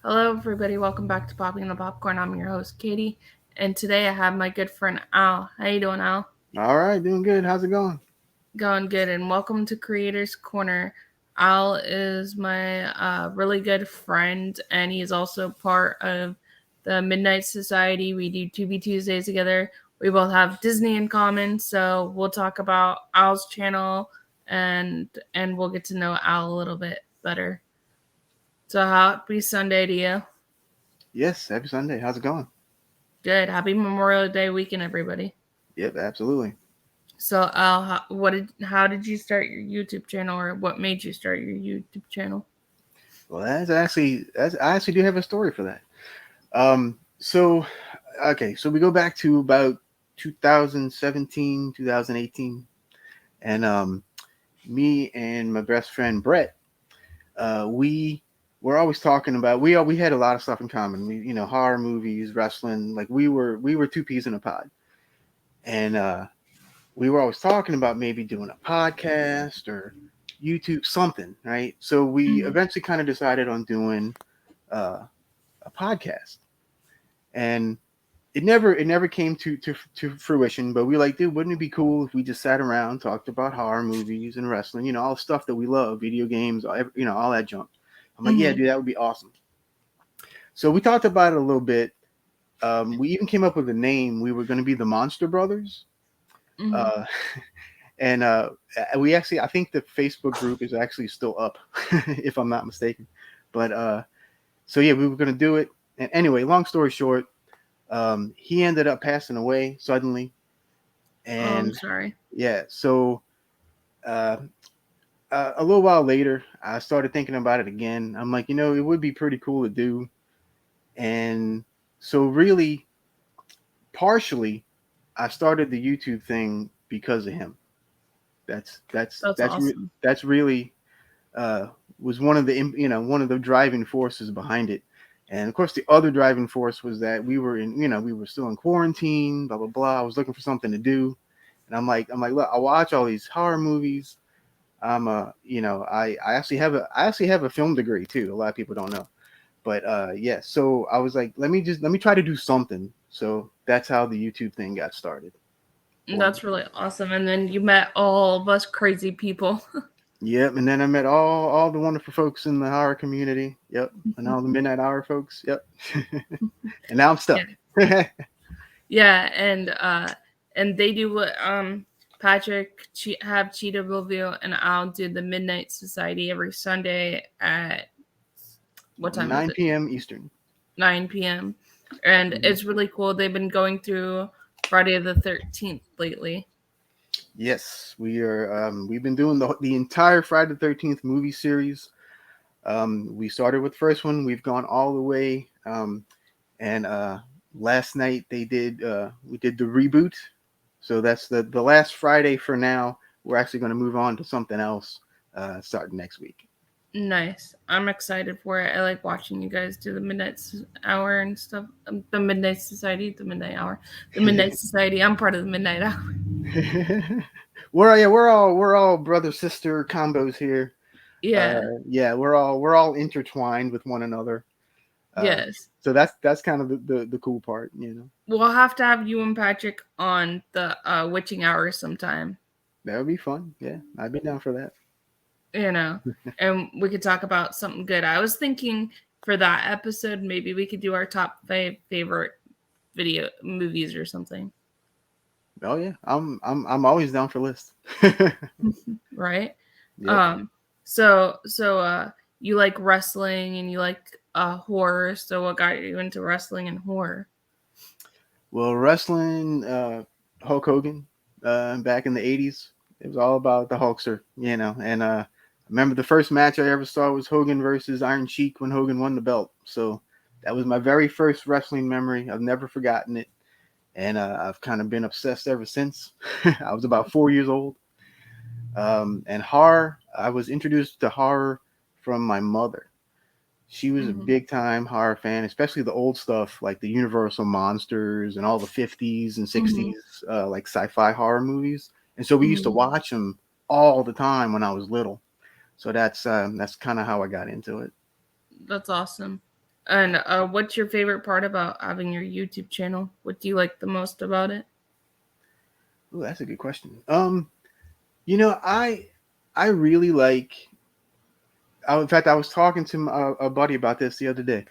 Hello, everybody. Welcome back to Popping the Popcorn. I'm your host, Katie, and today I have my good friend Al. How you doing, Al? All right, doing good. How's it going? Going good, and welcome to Creators Corner. Al is my really good friend, and he's also part of the Midnight Society. We do 2B Tuesdays together. We both have Disney in common, so we'll talk about Al's channel and we'll get to know Al a little bit better. So happy Sunday to you. Yes, happy Sunday. How's it going? Good. Happy Memorial Day weekend, everybody. Yep, absolutely. So, Al, how did you start your YouTube channel, or what made you start your YouTube channel? Well, I actually do have a story for that. So okay, so we go back to about 2017, 2018, and me and my best friend Brett, we were always talking about we had a lot of stuff in common. We horror movies, wrestling, like we were two peas in a pod, and we were always talking about maybe doing a podcast or YouTube something, right? So we Mm-hmm. eventually kind of decided on doing uh, a podcast, and it never came to fruition. But we like, dude, wouldn't it be cool if we just sat around, talked about horror movies and wrestling, all the stuff that we love, video games, all that junk. I'm like, yeah, Mm-hmm. dude, that would be awesome. So we talked about it a little bit. We even came up with a name. We were going to be the Monster Brothers. Mm-hmm. Uh, and we actually, I think the Facebook group is actually still up, if I'm not mistaken. But so yeah, we were gonna do it. And anyway, long story short, he ended up passing away suddenly, Oh, I'm and sorry. yeah, so uh, a little while later, I started thinking about it again. I'm like, it would be pretty cool to do, and so really, partially, I started the YouTube thing because of him. That's that's That's that's re- awesome. that's really uh, was one of the driving forces behind it. And of course, the other driving force was that we were still in quarantine, blah blah blah. I was looking for something to do, and I'm like, look, I watch all these horror movies. I actually have a film degree too. A lot of people don't know, but yeah. So I was like, let me try to do something. So that's how the YouTube thing got started for me. That's really awesome. And then you met all of us crazy people. Yep, and then I met all the wonderful folks in the horror community. Yep, and all the midnight hour folks. Yep, and now I'm Yeah. stuck. Yeah, and they do what Patrick have Cheetah Review, and I'll do the Midnight Society every Sunday at what time is it? 9 p.m. Eastern. 9 p.m. And Mhm. it's really cool. They've been going through Friday the 13th lately. Yes, we are. We've been doing the entire Friday the 13th movie series. We started with the first one. We've gone all the way. And last night we did the reboot. So that's the last Friday for now. We're actually going to move on to something else starting next week. Nice. I'm excited for it. I like watching you guys do the Hour and stuff. The Midnight Society, the Midnight Hour, the Midnight Society. I'm part of the Midnight Hour. we're all brother sister combos here. Yeah. Yeah, we're all intertwined with one another. Uh, Yes. so that's kind of the cool part, We'll have to have you and Patrick on the witching hours sometime. That would be fun. Yeah, I'd be down for that. You know, and we could talk about something good. I was thinking for that episode, maybe we could do our top five favorite video movies or something. Oh yeah, I'm always down for lists. Right? Yep. Um, so you like wrestling and you like horror. So what got you into wrestling and horror? Well, wrestling, Hulk Hogan, back in the '80s, it was all about the Hulkster, And I remember the first match I ever saw was Hogan versus Iron Sheik when Hogan won the belt. So that was my very first wrestling memory. I've never forgotten it, and I've kind of been obsessed ever since. I was about 4 years old. And horror, I was introduced to horror from my mother. She was a Mm-hmm. big time horror fan, especially the old stuff like the Universal monsters and all the 50s and Mm-hmm. 60s like sci-fi horror movies. And so we used to Mm-hmm. watch them all the time when I was little. So that's kind of how I got into it. That's awesome. And what's your favorite part about having your YouTube channel? What do you like the most about it? Oh, that's a good question. You know, I really like. In fact, I was talking to a buddy about this the other day.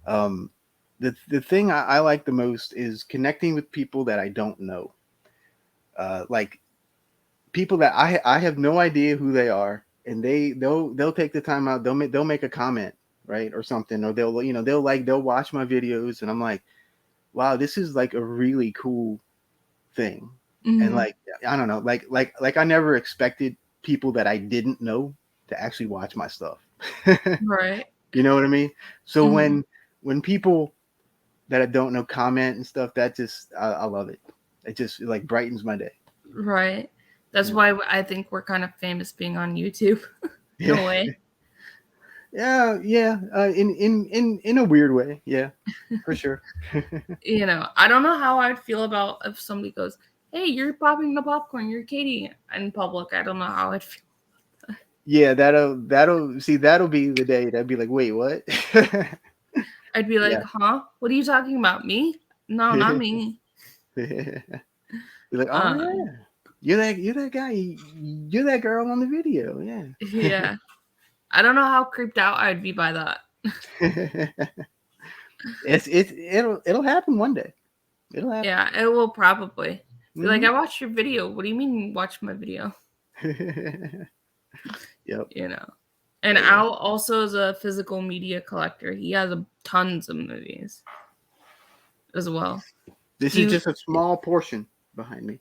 Um, the thing I like the most is connecting with people that I don't know. Like people that I have no idea who they are, and they'll take the time out. They'll make a comment, right, or something, or they'll watch my videos, and I'm like, wow, this is like a really cool thing. And Mm-hmm. like I don't know, like I never expected people that I didn't know to actually watch my stuff. Right. You know what I mean? So Mm-hmm. when people that I don't know comment and stuff, that just I love it. It just like brightens my day. Right. That's Yeah. why I think we're kind of famous being on YouTube in Yeah. a way. Yeah. In a weird way. Yeah, for sure. I don't know how I'd feel about if somebody goes, "Hey, you're popping the popcorn. You're Katie," in public. I don't know how I'd feel. Yeah, that'll be the day that'd be like, wait, what? I'd be like, Yeah. "Huh? What are you talking about? Me? No, not me." You're like, oh Um, yeah, you're that guy, you're that girl on the video, yeah. I don't know how creeped out I'd be by that. yeah. It'll happen one day. It'll happen. Yeah, it will probably be like, Hmm. "I watched your video. What do you mean you watched my video?" Yep. You know. And Oh yeah. Al also is a physical media collector. He has tons of movies as well. This Do is you just a small portion behind me.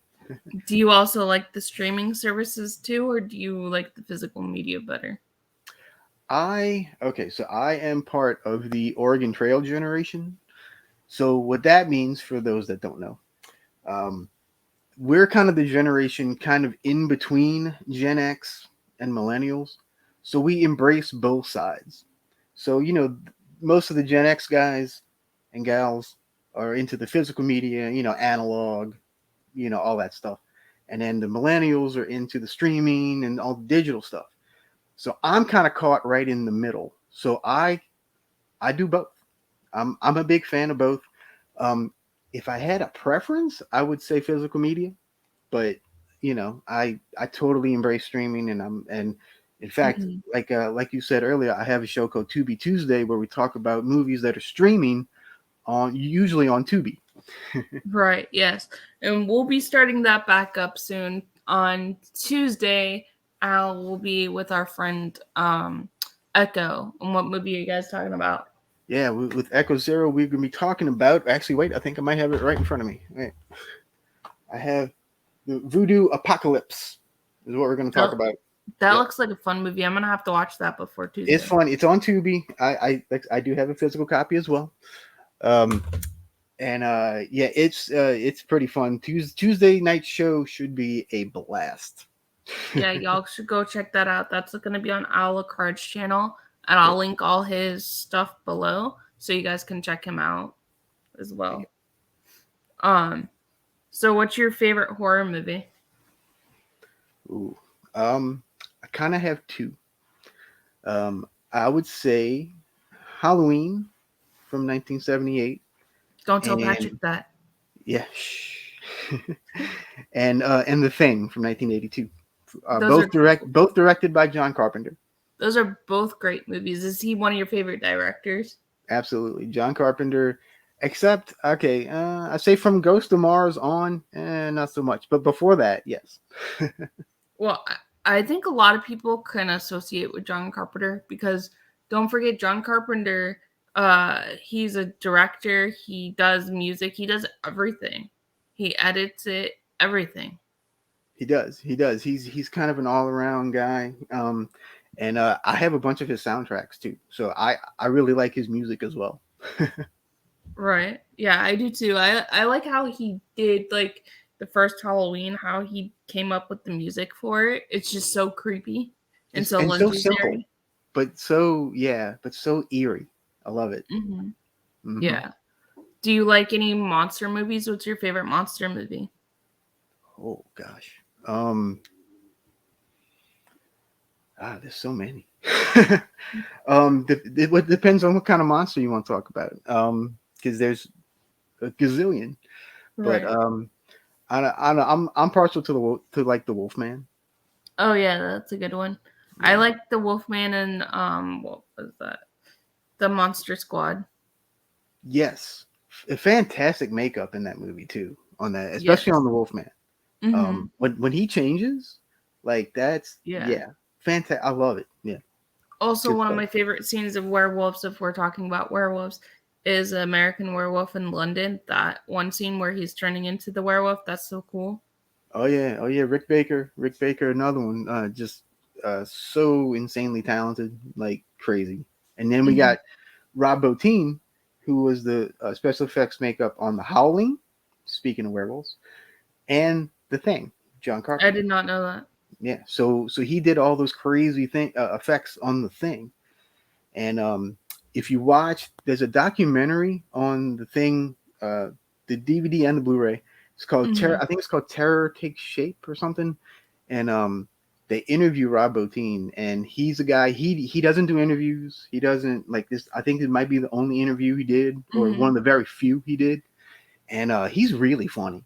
do you also like the streaming services too, or do you like the physical media better? So I am part of the Oregon Trail generation. So what that means for those that don't know, um, we're kind of the generation kind of in between Gen X and millennials. So we embrace both sides. So, most of the Gen X guys and gals are into the physical media, analog, all that stuff. And then the millennials are into the streaming and all the digital stuff. So I'm kind of caught right in the middle. So I do both. I'm a big fan of both. Um, if I had a preference, I would say physical media, but I totally embrace streaming, and in fact, Mhm. like you said earlier, I have a show called Tubi Tuesday where we talk about movies that are streaming on usually on Tubi. Right, yes. And we'll be starting that back up soon. On Tuesday, Al will be with our friend Echo. And what movie are you guys talking about? Yeah, with Echo Zero, we're gonna be talking about. Actually, wait, I think I might have it right in front of me. Wait, I have the Voodoo Apocalypse is what we're gonna talk That, about. that Yep, looks like a fun movie. I'm gonna have to watch that before it's Tuesday. fun. It's on Tubi. I do have a physical copy as well. Um, and yeah, it's pretty fun. Tuesday night show should be a blast. Yeah, y'all should go check that out. That's gonna be on Al Lucard's channel, and I'll Yep. link all his stuff below so you guys can check him out as well. Um, so what's your favorite horror movie? Ooh. I kind of have two. I would say Halloween from 1978, Don't tell and Patrick that. yeah, shh. And The Thing from 1982. Those are Both directed by John Carpenter. those are both great movies. Is he one of your favorite directors? Absolutely, John Carpenter. Except, okay, I say from Ghost of Mars on, not so much. But before that, yes. Well, I think a lot of people can associate with John Carpenter because don't forget John Carpenter. He's a director. He does music. He does everything. He edits it. Everything. He does. He does. He's kind of an all around guy. And I have a bunch of his soundtracks too. So I really like his music as well. Right. Yeah, I do too. I like how he did like the first Halloween, how he came up with the music for it. It's just so creepy and It's so and so simple, legendary. but so eerie. I love it. Hmm. Hmm. Yeah. Do you like any monster movies? What's your favorite monster movie? Oh gosh. There's so many. It depends on what kind of monster you want to talk about. Because there's a gazillion. But Right. I'm partial to to like the Wolfman. Oh yeah, that's a good one. I Yeah. like the Wolfman and what was that? The Monster Squad. Yes. Fantastic makeup in that movie too. On that, especially on Yes. the Wolfman. Mhm. When he changes, like that's Yeah. yeah, fantastic. I love it. Yeah, Also, good one of stuff. my favorite scenes of werewolves, if we're talking about werewolves, is American Werewolf in London. That one scene where he's turning into the werewolf. That's so cool. Oh yeah, Rick Baker, another one. Just so insanely talented, like crazy. And then we Hmm. got Rob Bottin, who was the special effects makeup on The Howling. Speaking of werewolves, and The Thing, John I Carpenter. did not know that. Yeah, so he did all those crazy effects on The Thing. And if you watch, there's a documentary on The Thing, uh, the DVD and the Blu-ray. It's called Terror. Hmm. I think it's called Terror Takes Shape or something. And they interview Rob Bottin, and he's a guy. He doesn't do interviews. He doesn't like this. I think it might be the only interview he did, or one Hmm. of the very few he did. And he's really funny.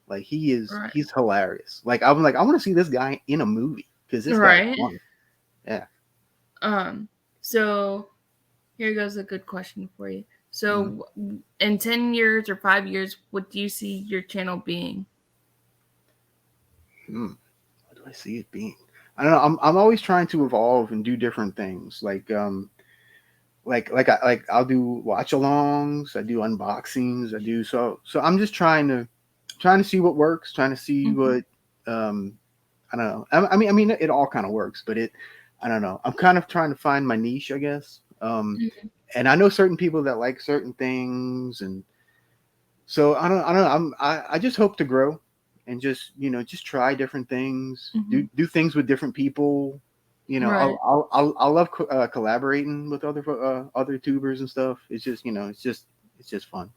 Like Right. he's hilarious. Like I'm like I want to see this guy in a movie because this guy's Right. funny. Yeah. Um. So here goes a good question for you. Mhm. So, in 10 years or 5 years, what do you see your channel being? Hmm. What do I see it being? I don't know. I'm always trying to evolve and do different things. I'll do watch alongs. I do unboxings. I do so. I'm just trying to see what works. Trying to see Hmm. what um I don't know. I mean it all kind of works, but it I don't know. I'm kind of trying to find my niche, I guess. And I know certain people that like certain things, and so I don't know. I just hope to grow and just just try different things, Hmm. do things with different people. Right. I love collaborating with other tubers and stuff. It's just it's just fun.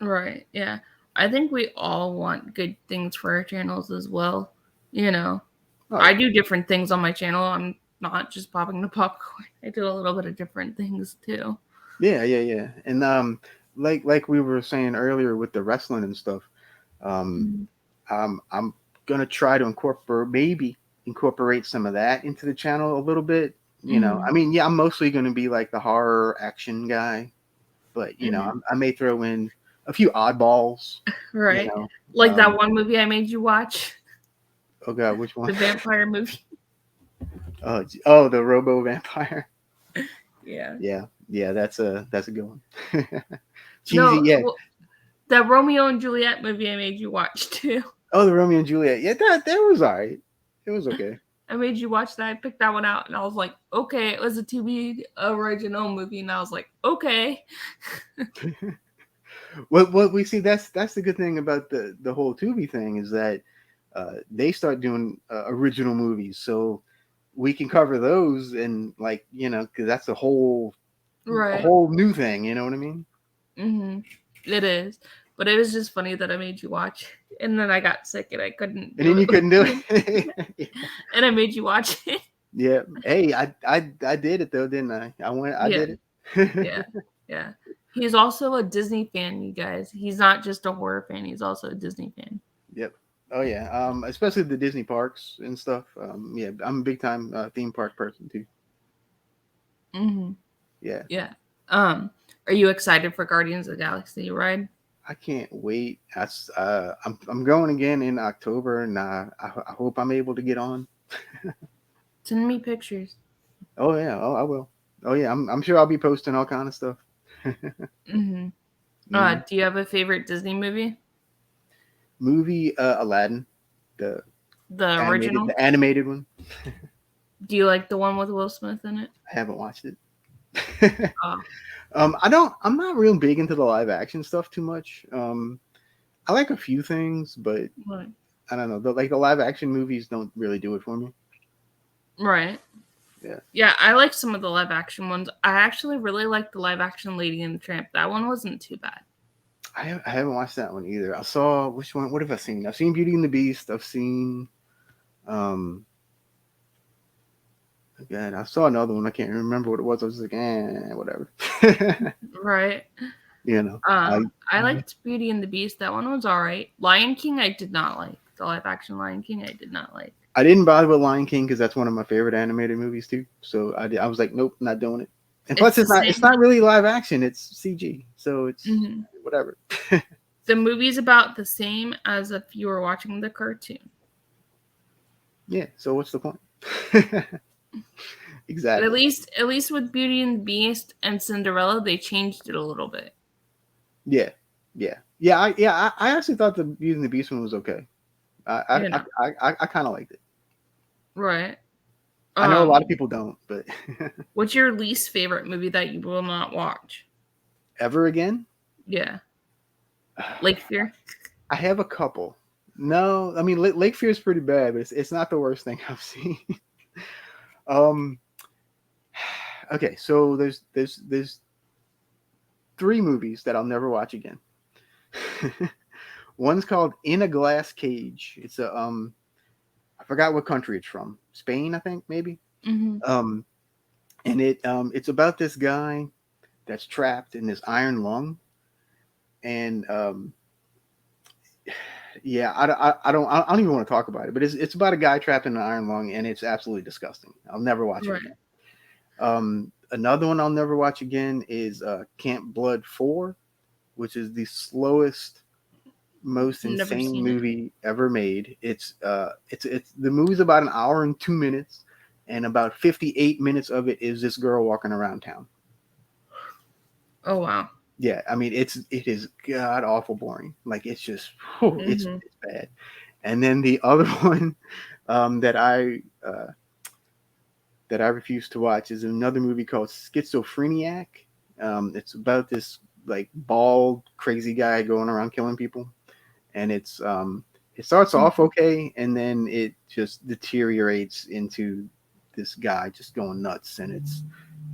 Right. Yeah. I think we all want good things for our channels as well. You know, Oh I yeah, do different things on my channel. I'm not just popping the popcorn. I do a little bit of different things too. yeah. And like we were saying earlier with the wrestling and stuff. Um, Mhm. I'm gonna try to incorporate some of that into the channel a little bit. Mhm. I mean, yeah, I'm mostly gonna be like the horror action guy, but Mhm. I may throw in a few oddballs. You Right. know, Like that one movie I made you watch, oh god, which the one? vampire movie. Oh, the Robo Vampire. Yeah. Yeah, that's a good one. Cheesy, No, yeah. well, that Romeo and Juliet movie I made you watch too. Oh, the Romeo and Juliet. Yeah, that was alright. It was okay. I made you watch that. I picked that one out, and I was like, okay. It was a TV original movie, and I was like, okay. What we see, that's the good thing about the whole Tubi thing is that they start doing original movies, so we can cover those and like because that's a Right. whole new thing. You know what I mean? Mm-hmm. It is. But it was just funny that I made you watch. And then I got sick and I couldn't And do then it you with couldn't do you. it. And I made you watch it. Yeah. Hey, I did it though, didn't I? I Yeah. did Yeah. it. Yeah. He's also a Disney fan, you guys. He's not just a horror fan, he's also a Disney fan. Yep. Oh yeah. Especially the Disney parks and stuff. Yeah, I'm a big time theme park person too. Mm-hmm. Yeah. Yeah. Um, are you excited for Guardians of the Galaxy ride? I can't wait. I'm going again in October, and I hope I'm able to get on. Send me pictures. Oh yeah. Oh, I will. Oh yeah. I'm sure I'll be posting all kind of stuff. Mm-hmm. Hmm. Do you have a favorite Disney movie? Movie Aladdin, the The original? the animated one. Do you like the one with Will Smith in it? I haven't watched it. Oh, I don't. I'm not real big into the live action stuff too much. I like a few things, but right. I don't know. The live action movies don't really do it for me. Right. Yeah. Yeah, I like some of the live action ones. I actually really like the live action Lady and the Tramp. That one wasn't too bad. I haven't watched that one either. I saw which one? What have I seen? I've seen Beauty and the Beast. I've seen um Again, I saw another one. I can't remember what it was. I was like, whatever. Right. You know, I I liked Beauty and the Beast. That one was all right. Lion King, I did not like. The live action Lion King, I did not like. I didn't bother with Lion King because that's one of my favorite animated movies too. So I was like, nope, not doing it. And plus, It's the it's same. not really live action. It's CG, so it's Hmm. whatever. The movie's about the same as if you were watching the cartoon. Yeah. So what's the point? But Exactly. at least with Beauty and the Beast and Cinderella, they changed it a little bit. Yeah. I actually thought the Beauty and the Beast one was okay. You know, I kind of liked it. right? I know a lot of Um, people don't, but what's your least favorite movie that you will not watch? ever again. Yeah, Lake Fear. I have a couple. No, I mean Lake Fear is pretty bad, but it's not the worst thing I've seen. um, okay, so there's three movies that I'll never watch again. One's called In a Glass Cage. It's a I forgot what country it's from. Spain, I think, maybe. Hmm. Um, and it's about this guy that's trapped in this iron lung, and yeah, I don't even want to talk about it, but it's about a guy trapped in an iron lung, and it's absolutely disgusting. I'll never watch it Right. again. Another one I'll never watch again is Camp Blood 4, which is the slowest, most Never insane seen it. movie ever made. It's the movie's about an hour and 2 minutes, and about 58 minutes of it is this girl walking around town. Oh wow. Yeah, I mean it is god awful boring. Like it's just whew, Hmm. it's bad. And then the other one um, that I uh, that I refuse to watch is another movie called Schizophreniac. It's about this like bald crazy guy going around killing people, and it starts off okay, and then it just deteriorates into this guy just going nuts, and it's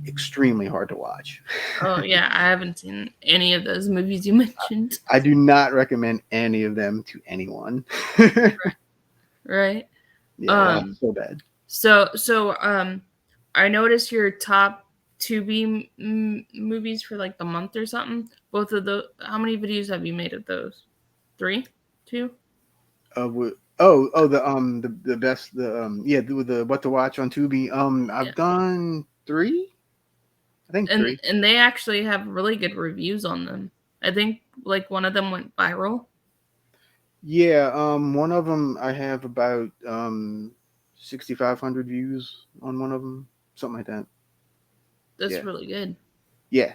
extremely hard to watch. Oh yeah, I haven't seen any of those movies you mentioned. I do not recommend any of them to anyone. Yeah, Right. it's Um. so bad. So I noticed your top two B movies for like the month or something. Both of those. How many videos have you made of those? Three, two, The best the what to watch on Tubi. yeah. I've done three. I think three. And they actually have really good reviews on them. I think like one of them went viral. Yeah, one of them I have about 6,500 views on one of them, something like that. That's Yeah, really good. yeah.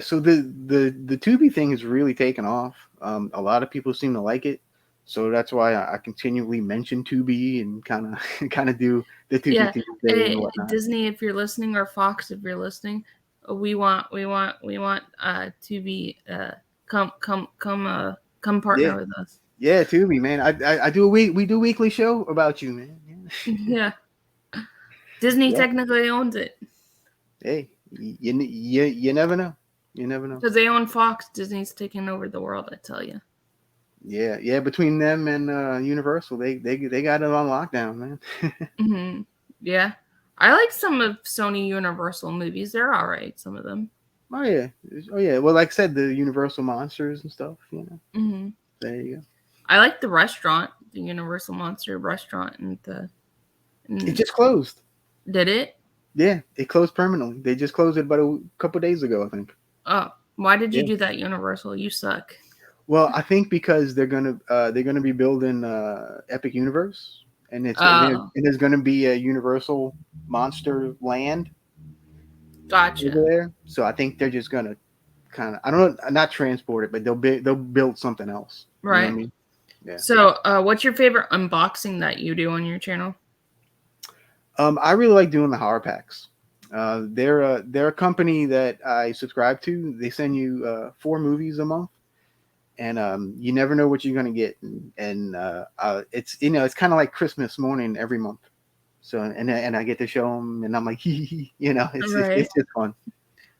So the Tubi thing has really taken off. A lot of people seem to like it, so that's why I continually mention Tubi and kind of do the Tubi Yeah. Tuesday and Hey, whatnot. Disney, if you're listening, or Fox, if you're listening, we want to be come Yeah, partner with us. yeah, Tubi, man. I do a we do a weekly show about you, man. Yeah. Yeah. Disney Yeah. technically owns it Hey, you never know. You never know. because they own Fox. Disney's taking over the world. I tell you. Yeah. Between them and Universal, they got it on lockdown, man. Hmm. Yeah, I like some of Sony Universal movies. They're all right. Some of them. Oh yeah, oh yeah. Well, like I said, the Universal monsters and stuff. You know, Hmm. there you go. I like the restaurant, the Universal Monster restaurant, and the. It And just closed. did it? Yeah, it closed permanently. They just closed it about a couple days ago, I think. Oh, why did you Yeah. do that, Universal? You suck. Well, I think because they're gonna be building Epic Universe, and Oh, there's gonna be a Universal Monster Land over gotcha. there. So I think they're just gonna kind of I don't know, not transport it, but they'll build something else. You know what I Right. mean? Yeah. So, what's your favorite unboxing that you do on your channel? I really like doing the horror packs. They're a company that I subscribe to. They send you 4 movies a month, and you never know what you're gonna get. And it's it's kind of like Christmas morning every month. So and I get to show them, and I'm like, Right. it's just fun.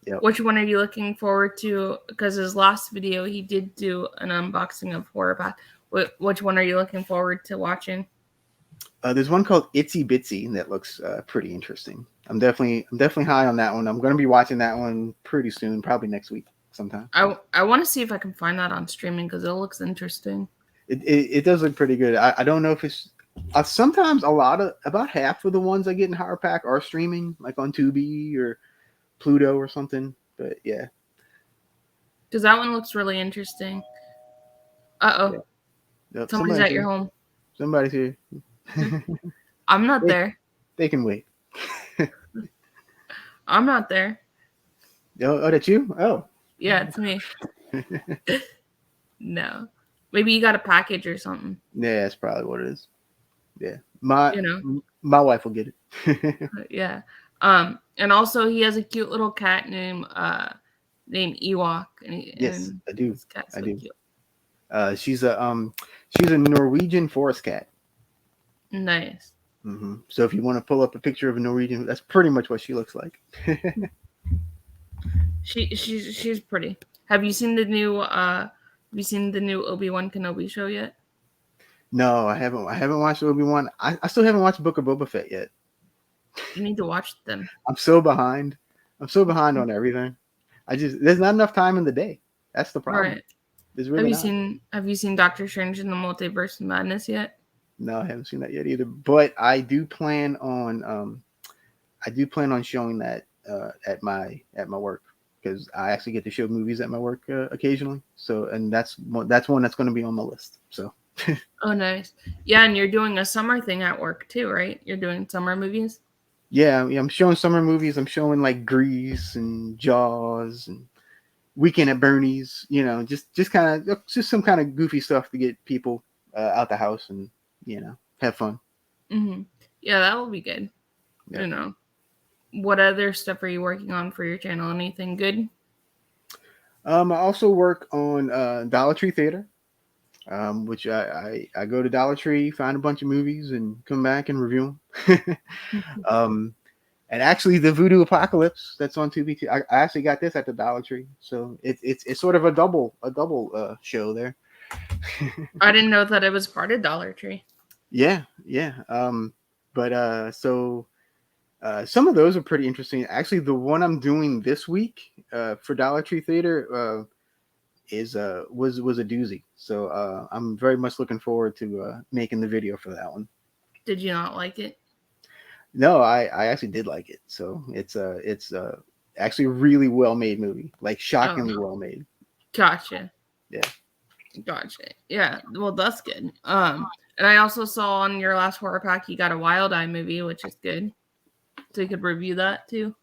Yep. Which one are you looking forward to? Because his last video, he did do an unboxing of Horror Path. Which one are you looking forward to watching? There's one called Itsy Bitsy that looks pretty interesting. I'm definitely high on that one. I'm going to be watching that one pretty soon, probably next week sometime. I want to see if I can find that on streaming because it looks interesting. It does look pretty good. I don't know if it's sometimes about half of the ones I get in Horror Pack are streaming, like on Tubi or Pluto or something. But yeah, Because that one looks really interesting. Uh-oh. yeah. Yep, Somebody's at your home. Somebody's here. I'm not they, there. they can wait. I'm not there. Oh, that's you? Oh. Yeah, it's me. No. Maybe you got a package or something. Yeah, that's probably what it is. Yeah. My You know? my wife will get it. Yeah. And also he has a cute little cat named Ewok. Yes, And I do. his cat's I so do. cute. She's a Norwegian forest cat. Nice. So if you want to pull up a picture of a Norwegian, that's pretty much what she looks like. She's pretty. Have you seen the new Obi-Wan Kenobi show yet? No, I haven't. I haven't watched Obi-Wan. I still haven't watched Book of Boba Fett yet. You need to watch them. I'm so behind. I'm so behind on everything. There's not enough time in the day. That's the problem. Right. There's really not. Have you seen Doctor Strange in the Multiverse of Madness yet? No, I haven't seen that yet either. But I do plan on showing that at my work, because I actually get to show movies at my work occasionally. So, and that's one that's going to be on the list. So. Oh, nice. Yeah, and you're doing a summer thing at work too, right? You're doing summer movies. Yeah, I'm showing summer movies. I'm showing like Grease and Jaws and Weekend at Bernie's. Just kind of just some kind of goofy stuff to get people out the house and have fun. Yeah, that will be good. Yeah. What other stuff are you working on for your channel? Anything good? I also work on Dollar Tree Theater, which I go to Dollar Tree, find a bunch of movies, and come back and review them. And actually, the Voodoo Apocalypse that's on Tubi, I actually got this at the Dollar Tree, so it's sort of a double show there. I didn't know that it was part of Dollar Tree. Yeah. But some of those are pretty interesting. Actually, the one I'm doing this week for Dollar Tree Theater was a doozy. So I'm very much looking forward to making the video for that one. Did you not like it? No, I actually did like it. So it's actually a really well made movie, like shockingly well made. Gotcha. Yeah. Gotcha. Yeah. Well, that's good. And I also saw on your last horror pack you got a Wild Eye movie, which is good. So you could review that too.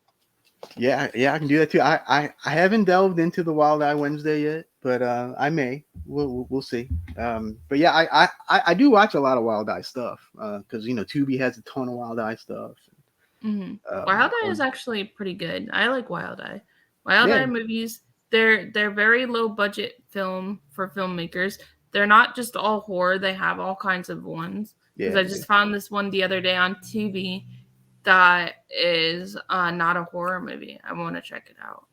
Yeah, I can do that too. I haven't delved into the Wild Eye Wednesday yet, but I may. We'll see. But yeah, I do watch a lot of Wild Eye stuff because Tubi has a ton of Wild Eye stuff. Wild Eye is actually pretty good. I like Wild Eye. Wild Eye movies. They're very low budget film for filmmakers. They're not just all horror. They have all kinds of ones. Because I just found this one the other day on Tubi that is not a horror movie. I want to check it out.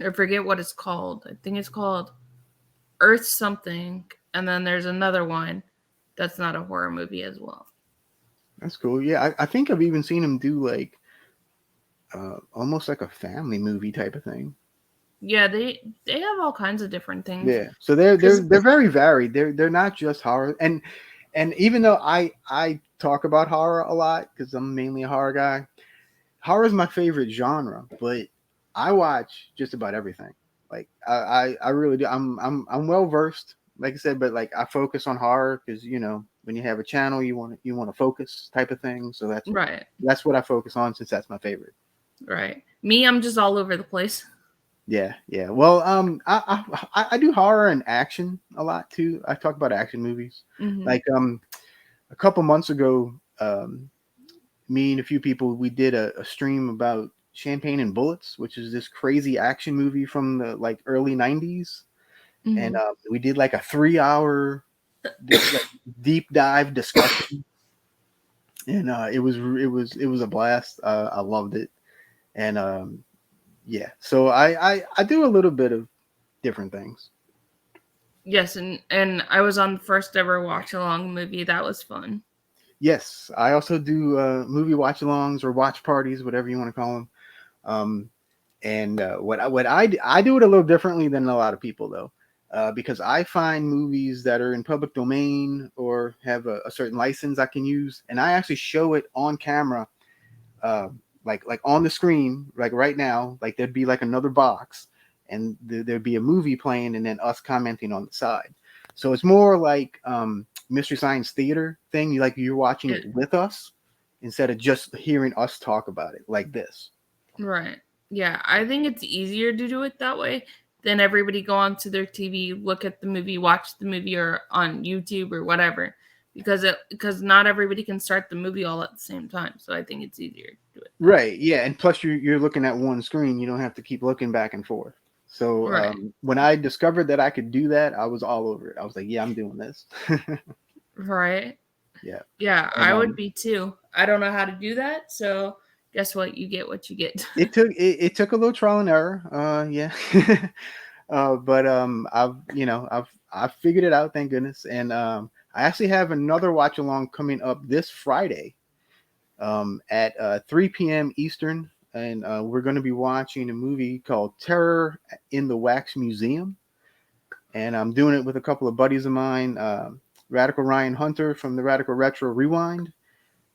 I forget what it's called. I think it's called Earth something. And then there's another one that's not a horror movie as well. That's cool. Yeah, I think I've even seen him do like almost like a family movie type of thing. Yeah, they have all kinds of different things. Yeah, so they're very varied. They're not just horror. And even though I talk about horror a lot because I'm mainly a horror guy, horror is my favorite genre. But I watch just about everything. Like I really do. I'm well versed, like I said, but like I focus on horror because when you have a channel, you want to focus type of thing. So that's right. That's what I focus on since that's my favorite. Right. Me, I'm just all over the place. Yeah. Well, I do horror and action a lot too. I talk about action movies. Like a couple months ago, me and a few people, we did a stream about Champagne and Bullets, which is this crazy action movie from the like early 90s. And we did like a 3-hour deep dive discussion. And it was a blast. I loved it. And yeah, so I do a little bit of different things. Yes, and I was on the first ever watch along movie. That was fun. Yes, I also do movie watch-alongs or watch parties, whatever you want to call them. Um, and I do it a little differently than a lot of people though, because I find movies that are in public domain or have a certain license I can use, and I actually show it on camera, uh, like on the screen, like right now, like there'd be like another box, and there'd be a movie playing, and then us commenting on the side. So it's more like Mystery Science Theater thing. You like you're watching it It, with us instead of just hearing us talk about it like this. right. Yeah, I think it's easier to do it that way than everybody go onto their TV, look at the movie, watch the movie or on YouTube or whatever. Because not everybody can start the movie all at the same time. So I think it's easier to do it that way. Right. Yeah. And plus, you're looking at one screen. You don't have to keep looking back and forth. So Right. when I discovered that I could do that, I was all over it. I was like, yeah, I'm doing this. Right. Yeah. Yeah, And I would be too. I don't know how to do that, so guess what? You get what you get. it took a little trial and error. Yeah. But I've figured it out. Thank goodness. And I actually have another watch along coming up this Friday at 3 p.m. Eastern, and we're going to be watching a movie called Terror in the Wax Museum, and I'm doing it with a couple of buddies of mine, Radical Ryan Hunter from the Radical Retro Rewind,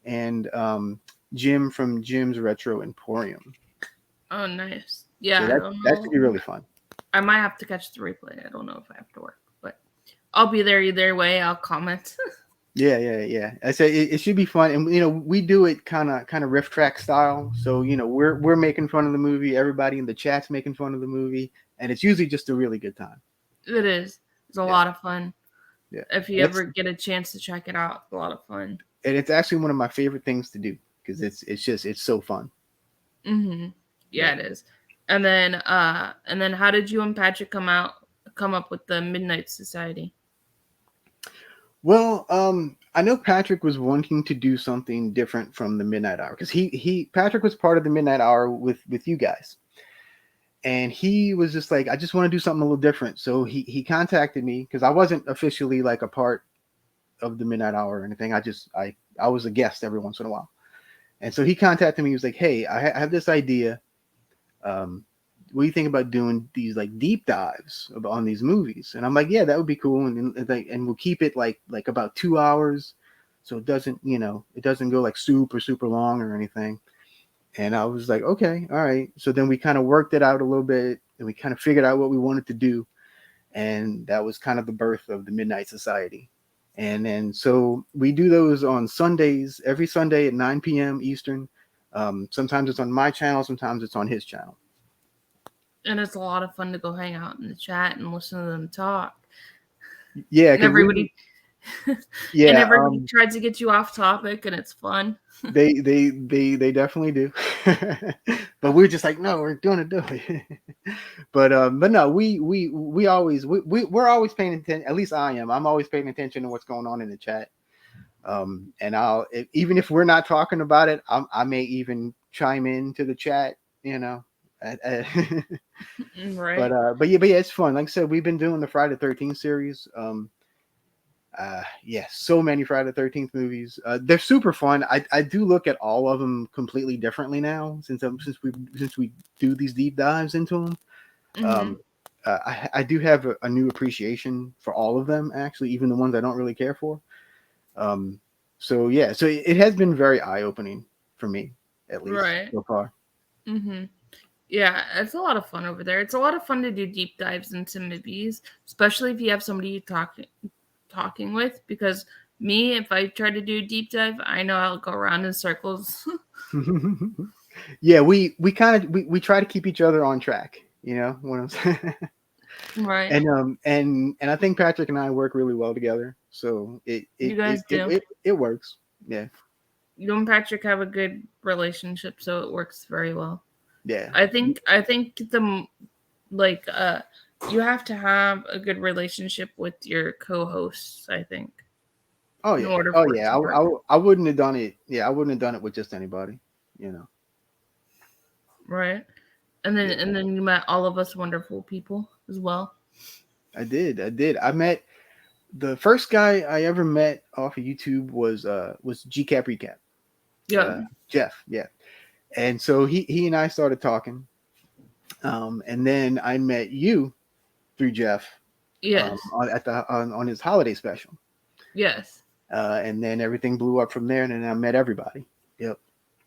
and Jim from Jim's Retro Emporium. Oh, nice. So Yeah, I don't that should know. be really fun. I might have to catch the replay. I don't know if I have to work, but I'll be there either way. I'll comment. Yeah, yeah, yeah. I say it should be fun, and we do it kind of riff track style. So we're making fun of the movie. Everybody in the chat's making fun of the movie, and it's usually just a really good time. It is. It's a Yeah, lot of fun. yeah. If you And it's ever get a chance to check it out, it's a lot of fun. and it's actually one of my favorite things to do because it's so fun. Mhm. Yeah. Yeah, it is. And then how did you and Patrick come up with the Midnight Society? Well, I know Patrick was wanting to do something different from the Midnight Hour because he Patrick was part of the Midnight Hour with you guys, and he was just like, I just want to do something a little different. So he contacted me because I wasn't officially like a part of the Midnight Hour or anything. I was a guest every once in a while, and so he contacted me. He was like, hey, I have this idea. Um, what do you think about doing these like deep dives on these movies? And I'm like, yeah, that would be cool. And we'll keep it like about 2 hours, so it doesn't go like super long or anything. And I was like, okay, all right. So then we kind of worked it out a little bit, and we kind of figured out what we wanted to do, and that was kind of the birth of the Midnight Society. And then so we do those on Sundays, every Sunday at 9 p.m. Eastern. Sometimes it's on my channel, sometimes it's on his channel. And it's a lot of fun to go hang out in the chat and listen to them talk. Yeah, And because we everybody and yeah, everybody tries to get you off topic, and it's fun. they definitely do. But we're just like, no, we're gonna do it. But no, we're always paying attention. At least I am. I'm always paying attention to what's going on in the chat. And even if we're not talking about it, I may even chime into the chat. You know. Right. But yeah, it's fun. Like I said, we've been doing the Friday 13th series. Yeah, so many Friday the 13th movies. They're super fun. I do look at all of them completely differently now since we do these deep dives into them. Hmm. Um, I do have a new appreciation for all of them, actually, even the ones I don't really care for. Um, so yeah, so it has been very eye opening for me, at least Right. so far. Hmm. Yeah, it's a lot of fun over there. It's a lot of fun to do deep dives into movies, especially if you have somebody you talking with. Because me, if I try to do a deep dive, I know I'll go around in circles. Yeah, we try to keep each other on track. You know what I'm saying? Right. And I think Patrick and I work really well together. So You guys do. it works. Yeah. You and Patrick have a good relationship, so it works very well. Yeah. I think like you have to have a good relationship with your co-hosts, I think, Oh in yeah. order Oh for it yeah. to work. I wouldn't have done it. Yeah, I wouldn't have done it with just anybody. You know. Right. And then Yeah. and then you met all of us wonderful people as well. I did. I did. I met the first guy I ever met off of YouTube was GCap Recap. Yeah. Jeff, yeah. And so he and I started talking. And then I met you through Jeff Yes. on his holiday special. Yes. And then everything blew up from there, and then I met everybody. Yep.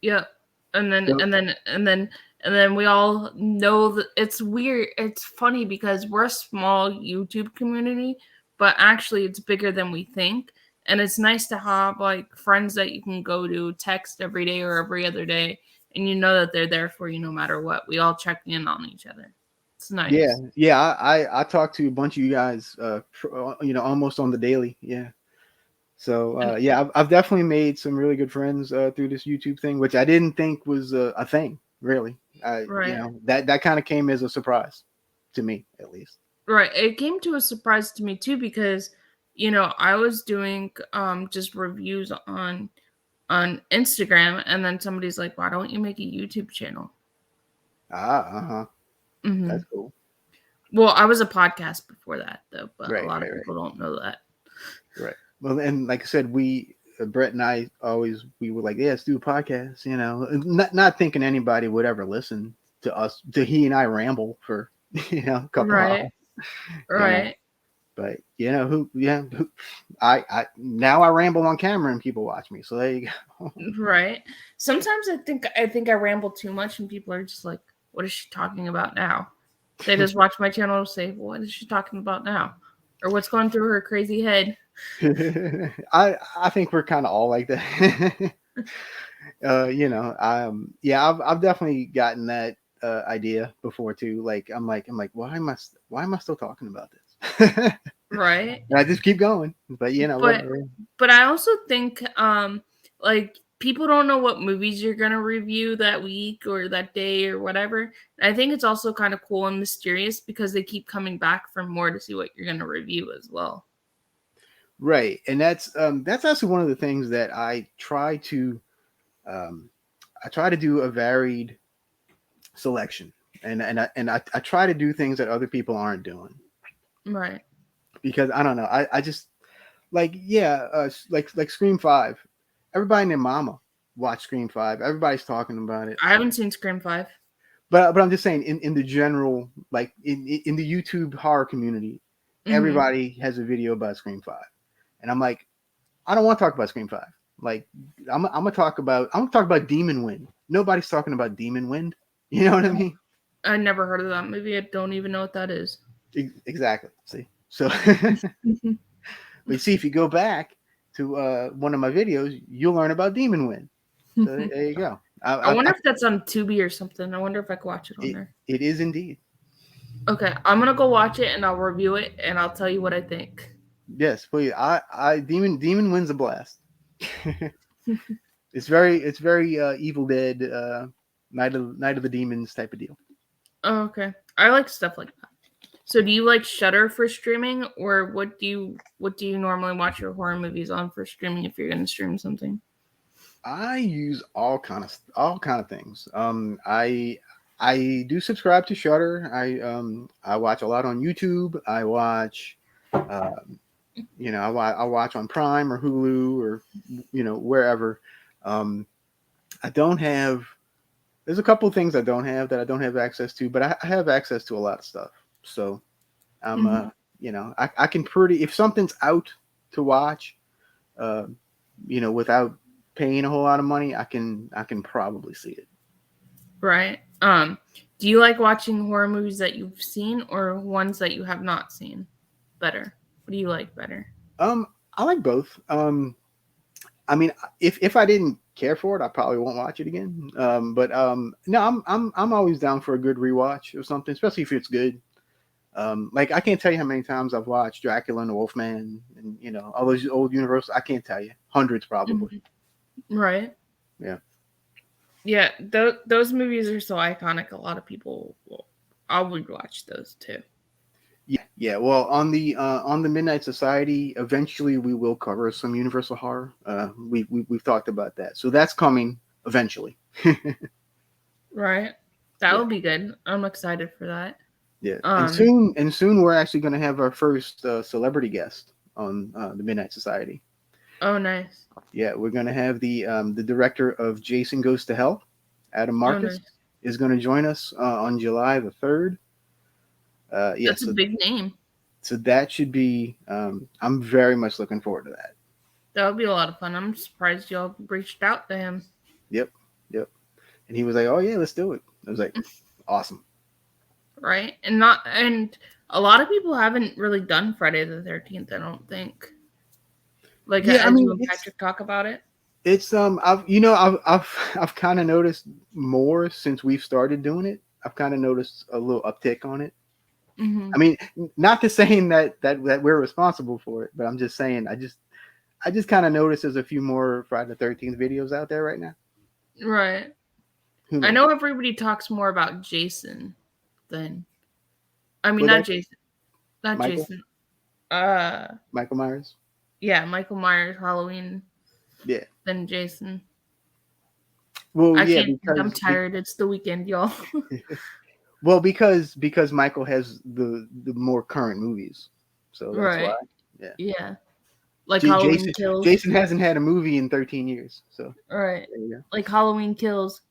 Yep. And then So, and then and then and then we all know that it's weird. It's funny because we're a small YouTube community, but actually it's bigger than we think. And it's nice to have like friends that you can go to text every day or every other day, and you know that they're there for you no matter what. We all check in on each other. It's yeah, nice. yeah. I talked to a bunch of you guys, almost on the daily. Yeah. So And yeah, I've definitely made some really good friends through this YouTube thing, which I didn't think was a thing. Really, right. that kind of came as a surprise to me, at least. Right. It came to a surprise to me too because I was doing just reviews on Instagram, and then somebody's like, "Why don't you make a YouTube channel?" Uh-huh. Hmm. That's cool. Well, I was a podcast before that though, but a Right, lot of right, right, people don't know that. right. Well, and like I said, Brett and I we were like, yeah, let's do a podcast. Not thinking anybody would ever listen to us, to he and I ramble for a couple Right. hours. You know, Right. but I now I ramble on camera and people watch me. So there you go. Right. Sometimes I think I ramble too much, and people are just like, "What is she talking about now?" They just watch my channel and say, "What is she talking about now?" Or what's going through her crazy head. I think we're kind of all like that. Yeah, I've definitely gotten that idea before too. Like I'm like, why am I still talking about this? Right. And I just keep going, but But whatever. but I also think like people don't know what movies you're gonna review that week or that day or whatever. And I think it's also kind of cool and mysterious because they keep coming back for more to see what you're gonna review as well. Right, and that's also one of the things that um, I try to do a varied selection, and I try to do things that other people aren't doing, Right. because I don't know, I just like, yeah, like Scream 5. Everybody and their mama watch Scream 5. Everybody's talking about it. I haven't seen Scream 5. But I'm just saying, in the general, like in the YouTube horror community, Mm-hmm. everybody has a video about Scream 5. And I'm like, I don't want to talk about Scream 5. Like, I'm gonna talk about Demon Wind. Nobody's talking about Demon Wind. You know what I mean? I never heard of that movie. I don't even know what that is. Exactly. See, so but see, if you go back to one of my videos, you'll learn about Demon Wind. So there you go. I wonder if that's on Tubi or something. I wonder if I could watch it on there. It is indeed. Okay, I'm gonna go watch it and I'll review it and I'll tell you what I think. Yes, please. Demon Wind's a blast. It's very Evil Dead, Night of the Demons type of deal. Oh, okay. I like stuff like that. So do you like Shutter for streaming, or what do you normally watch your horror movies on for streaming if you're gonna stream something? I use all kind of things. I do subscribe to Shutter. I watch a lot on YouTube. I watch, I watch on Prime or Hulu or wherever. Um, I don't have. There's a couple of things I don't have that I don't have access to, but I have access to a lot of stuff. So I'm Mm-hmm. I can if something's out to watch, uh, without paying a whole lot of money, I can probably see it. Right. Do you like watching horror movies that you've seen or ones that you have not seen better? What do you like better? Um, I like both. I mean, if I didn't care for it, I probably won't watch it again. But no, I'm always down for a good rewatch or something, especially if it's good. Like I can't tell you how many times I've watched Dracula and the Wolfman, and all those old Universal. I can't tell you, hundreds probably. Mhm. Right. Yeah, Yeah, those movies are so iconic. A lot of people will. I would watch those too. yeah, yeah. Well, on the Midnight Society, eventually we will cover some Universal horror. We've talked about that, so that's coming eventually. Right. That Yeah. would be good. I'm excited for that. Yeah, and Um, soon we're actually going to have our first celebrity guest on the Midnight Society. Oh, nice. Yeah, we're gonna have the director of Jason Goes to Hell, Adam Oh, Marcus, nice. is going to join us on July the 3rd. Yeah, That's a big name. so that should be. I'm very much looking forward to that. That would be a lot of fun. I'm surprised y'all reached out to him. Yep, yep. And he was like, "Oh yeah, let's do it." I was like, "Awesome." Right? And a lot of people haven't really done Friday the 13th, I don't think. Like Yeah, I as you mean and Patrick talk about it. it's I've kind of noticed more since we've started doing it. I've kind of noticed a little uptick on it. Hmm. I mean, not to saying that we're responsible for it, but I'm just saying I just kind of noticed there's a few more Friday the 13th videos out there right now. Right. Who I knows? know everybody talks more about Jason than I mean Well, not that Jason. Not Michael Jason. Uh Michael Myers. yeah, Michael Myers Halloween Yeah. than Jason. Well, I yeah, can't think. I'm tired. It's the weekend, y'all. because Michael has the more current movies, so that's why. Right. Yeah. Yeah. Like Halloween Jason Kills. Jason hasn't had a movie in 13 years, so Right. there you go. Like Halloween Kills.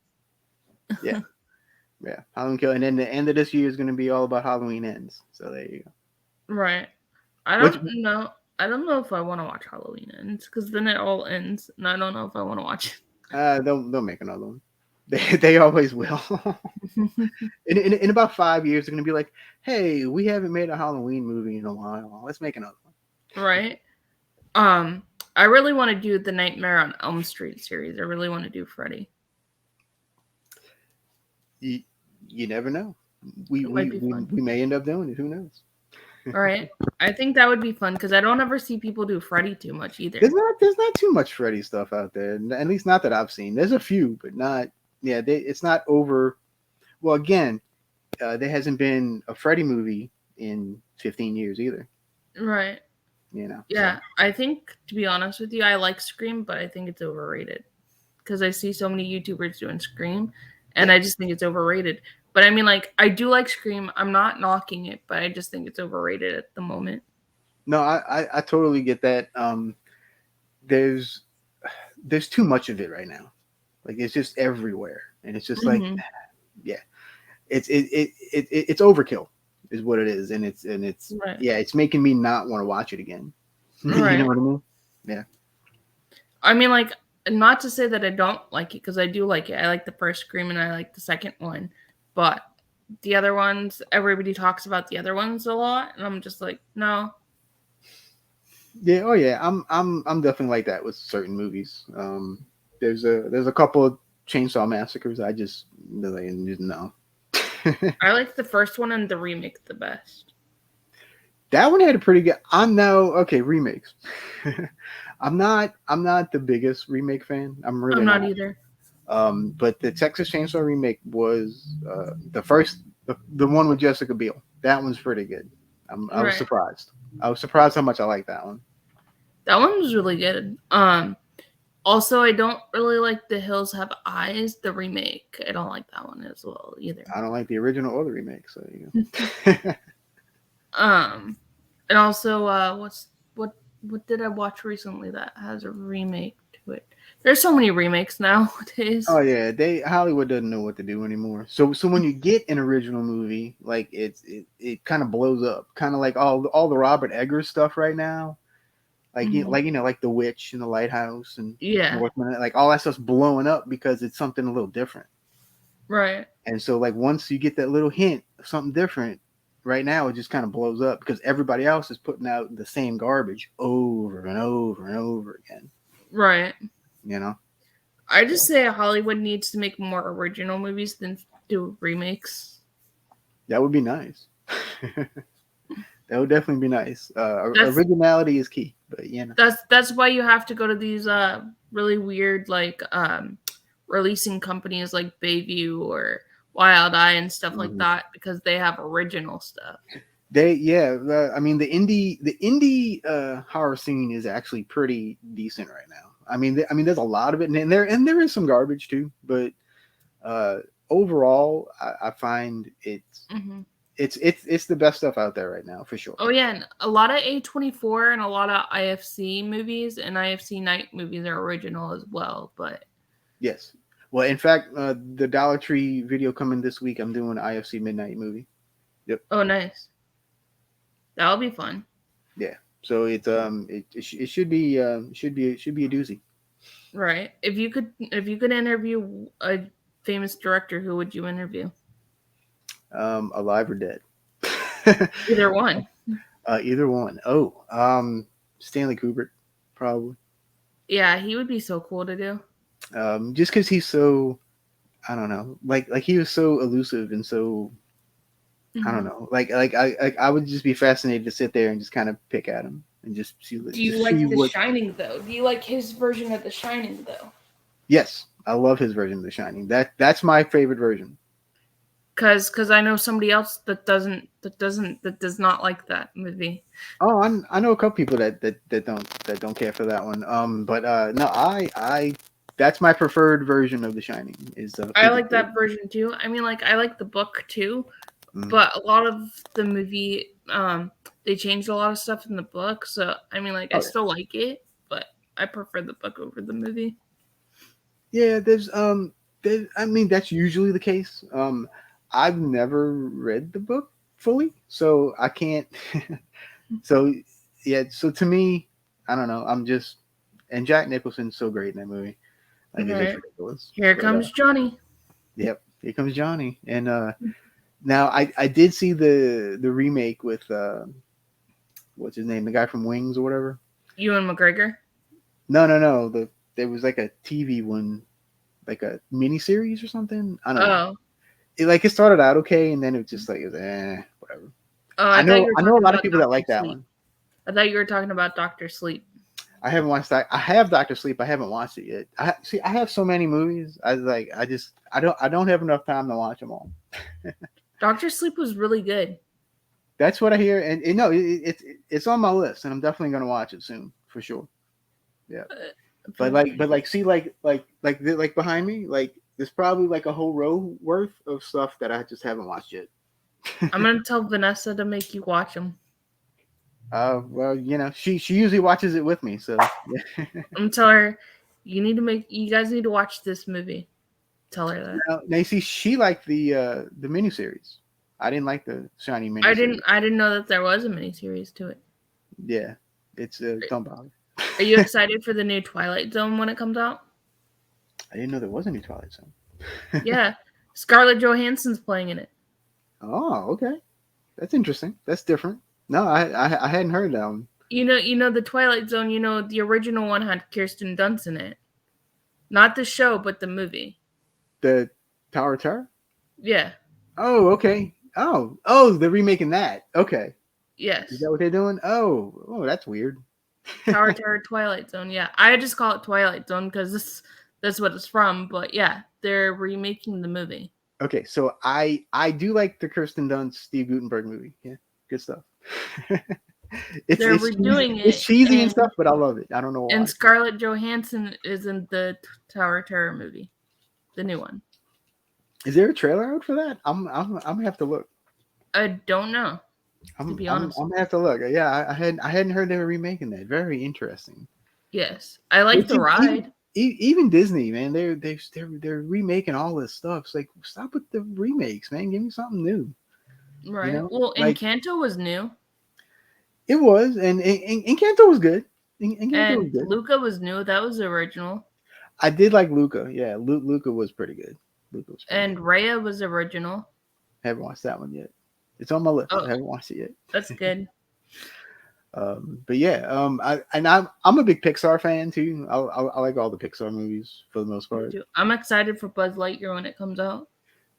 Yeah, yeah. Halloween Kill, and then the end of this year is going to be all about Halloween Ends. So there you go. Right. I Which don't know. I don't know if I want to watch Halloween Ends because then it all ends, and I don't know if I want to watch they'll make another one. They always will. it. In about 5 years, they're going to be like, "Hey, we haven't made a Halloween movie in a while. Let's make another one." Right. Um, I really want to do the Nightmare on Elm Street series. I really want to do Freddy. You, you never know. We, It might we be we fun. we may end up doing it. Who knows? Right. I think that would be fun because I don't ever see people do Freddy too much either. There's not too much Freddy stuff out there. At least not that I've seen. There's a few, but not. Yeah, it's not over. Well, again, there hasn't been a Freddy movie in 15 years either. Right. You know. So Yeah. I think, to be honest with you, I like Scream, but I think it's overrated because I see so many YouTubers doing Scream, and yeah. I just think it's overrated. But I mean, like, I do like Scream. I'm not knocking it, but I just think it's overrated at the moment. No, I totally get that. There's there's too much of it right now. Like it's just everywhere, and it's just like, Hmm. yeah, it's overkill, is what it is, and it's Right. yeah, it's making me not want to watch it again. You know Right. what I mean? Yeah. I mean, like, not to say that I don't like it because I do like it. I like the first Scream and I like the second one, but the other ones, everybody talks about the other ones a lot, and I'm just like, no. Yeah, oh yeah, I'm definitely like that with certain movies. There's a couple of Chainsaw Massacres I just really no. I like the first one and the remake the best. That one had a pretty good. I'm now okay remakes. I'm not the biggest remake fan. I'm I'm really not not. either. But the Texas Chainsaw remake was the first, the one with Jessica Biel. That one's pretty good. I was Right. surprised. I was surprised how much I like that one. That one was really good. Also, I don't really like The Hills Have Eyes, the remake. I don't like that one as well either. I don't like the original or the remake. So you know. Um, and also, what did I watch recently that has a remake to it? There's so many remakes nowadays. Oh yeah, Hollywood doesn't know what to do anymore. So when you get an original movie, like it kind of blows up, kind of like all the Robert Eggers stuff right now, like Mhm. like The Witch and The Lighthouse and Yeah, Northman, like all that stuff's blowing up because it's something a little different. right, And so like once you get that little hint of something different, right now it just kind of blows up because everybody else is putting out the same garbage over and over and over again. right. You know, I just so say Hollywood needs to make more original movies than do remakes. that would be nice. That would definitely be nice. That's Originality is key, but you know, that's why you have to go to these really weird like releasing companies like Bayview or Wild Eye and stuff like mhm. that because they have original stuff. I mean, the indie horror scene is actually pretty decent right now. I mean, there's a lot of it, and there is some garbage too, but uh, overall, I find Hmm. it's the best stuff out there right now for sure. Oh yeah, and a lot of A24 and a lot of IFC movies and IFC Night movies are original as well. But Yes. Well, in fact, the Dollar Tree video coming this week. I'm doing an IFC Midnight movie. Yep. oh, nice, that'll be fun. Yeah. So it should be a doozy. Right. If you could interview a famous director, who would you interview? Alive or dead. Either one. Either one. Oh, Stanley Kubrick, probably. Yeah, he would be so cool to do. Just because he's so, I don't know, like he was so elusive and so, I don't Mhm. know, I would just be fascinated to sit there and just kind of pick at him and just see Do you just see like The what. Shining though? Do you like his version of The Shining though? Yes, I love his version of The Shining. That's my favorite version. Cause I know somebody else that does not like that movie. Oh, I know a couple people that don't care for that one. But no, I that's my preferred version of The Shining is I Kubrick like version. that version too. I mean, like I like the book too, Mhm. but a lot of the movie, they changed a lot of stuff in the book. So I mean, like I Oh yeah, still like it, but I prefer the book over the movie. yeah. I mean that's usually the case. I've never read the book fully, so I can't. So yeah, so to me, I don't know. I'm just and Jack Nicholson's so great in that movie. Like it's just Right. ridiculous. Here But comes Johnny. yep, here comes Johnny. And now I did see the remake with what's his name, the guy from Wings or whatever. Ewan McGregor. No. There was like a TV one, like a mini series or something. I don't know. Oh, It started out okay, and then it was just like whatever. oh, I I thought know you were I know a talking lot of about people that Doctor like that Sleep. one. I thought you were talking about Doctor Sleep. I haven't watched that. I have Doctor Sleep. I haven't watched it yet. I have so many movies. I don't have enough time to watch them all. Doctor Sleep was really good. That's what I hear, and no, it's on my list, and I'm definitely gonna watch it soon for sure. Yeah, but Okay. see, like behind me, like there's probably like a whole row worth of stuff that I just haven't watched yet. I'm gonna tell Vanessa to make you watch them. Well, she usually watches it with me, so yeah. I'm gonna tell her you guys need to watch this movie. Tell her that. Now you see, she liked the miniseries. I didn't like the Shiny miniseries. I didn't know that there was a miniseries to it. Yeah, it's don't bother. Are you excited for the new Twilight Zone when it comes out? I didn't know there was any Twilight Zone. Yeah. Scarlett Johansson's playing in it. Oh, okay, that's interesting. That's different. No, I hadn't heard that one. You know the Twilight Zone, the original one had Kirsten Dunst in it. Not the show, but the movie. The Tower of Terror. Yeah. Oh, okay. Oh, they're remaking that. Okay, is Yes. that what they're doing? Oh, that's weird. Tower Terror Twilight Zone. Yeah. I just call it Twilight Zone because that's what it's from, but yeah, they're remaking the movie. Okay, so I do like the Kirsten Dunst Steve Gutenberg movie. Yeah, good stuff. it's They're it's cheesy, redoing it's it, cheesy and and stuff, but I love it. I don't know why. Scarlett Johansson is in the Tower Terror movie, the new one. Is there a trailer out for that? I'm gonna have to look. I don't know, to I'm be I'm, honest. I'm gonna have to look. Yeah, I hadn't heard they were remaking that. Very interesting. Yes, I like But the ride. even Disney, man, they're remaking all this stuff. It's like stop with the remakes, man. Give me something new. You Right. know, Well, like Encanto was new, it was, and Encanto was good. Encanto was and good. Luca was new. That was original, I did like Luca. Yeah, Luca was pretty good. Luca was pretty and good. Raya was original. Haven't watched that one yet. It's on my list. Oh, I haven't watched it that's yet. good. But yeah, I'm a big Pixar fan too. I like all the Pixar movies for the most Me part. too. I'm excited for Buzz Lightyear when it comes out.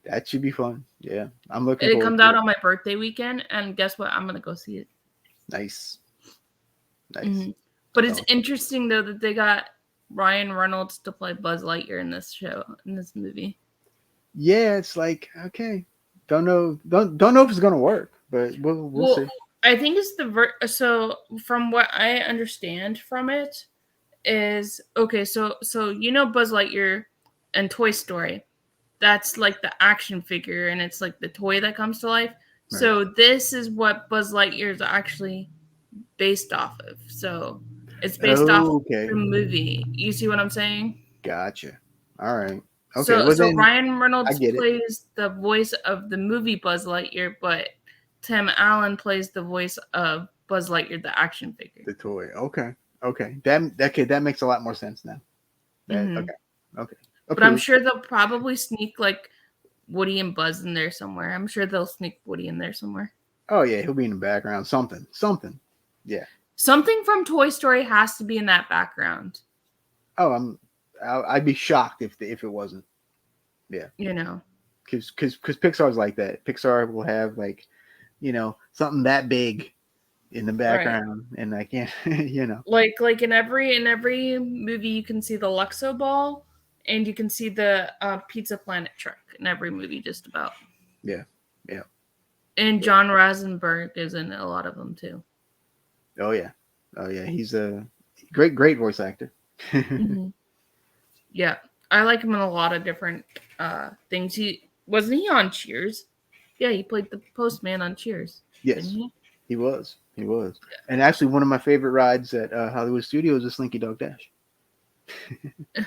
That should be fun. Yeah, I'm looking It forward comes to out it. on my birthday weekend, and guess what? I'm gonna go see it. Nice, nice. Hmm. But it's Oh, interesting though that they got Ryan Reynolds to play Buzz Lightyear in this movie. yeah, it's like okay. Don't know if it's gonna work, but we'll Well, see. I think it's so from what I understand from it is okay. So Buzz Lightyear and Toy Story. That's like the action figure, and it's like the toy that comes to life. Right. So this is what Buzz Lightyear is actually based off of. So it's based off Okay. the movie. You see what I'm saying? Gotcha. All right. Okay. So Well, so then Ryan I Reynolds get it. plays the voice of the movie Buzz Lightyear, but Tim Allen plays the voice of Buzz Lightyear, the action figure. The toy. Okay. Okay. That makes a lot more sense now. That Hmm. okay. Okay. But I'm Approved. sure they'll probably sneak like Woody and Buzz in there somewhere. I'm sure they'll sneak Woody in there somewhere. Oh yeah, he'll be in the background. Something. Something. Yeah. Something from Toy Story has to be in that background. Oh, I'd be shocked if it wasn't. Yeah. You know, Because Pixar's like that. Pixar will have like, something that big in the right? background, and I can't, Like in every movie, you can see the Luxo ball, and you can see the Pizza Planet truck in every movie, just about. yeah, yeah, And yeah. John Rosenberg is in a lot of them too. Oh yeah, oh yeah. He's a great voice actor. Hmm. Yeah, I like him in a lot of different things. He wasn't he on Cheers? Yeah, he played the postman on Cheers, didn't Yes, he? he was. He was. And actually, one of my favorite rides at Hollywood Studios is Slinky Dog Dash.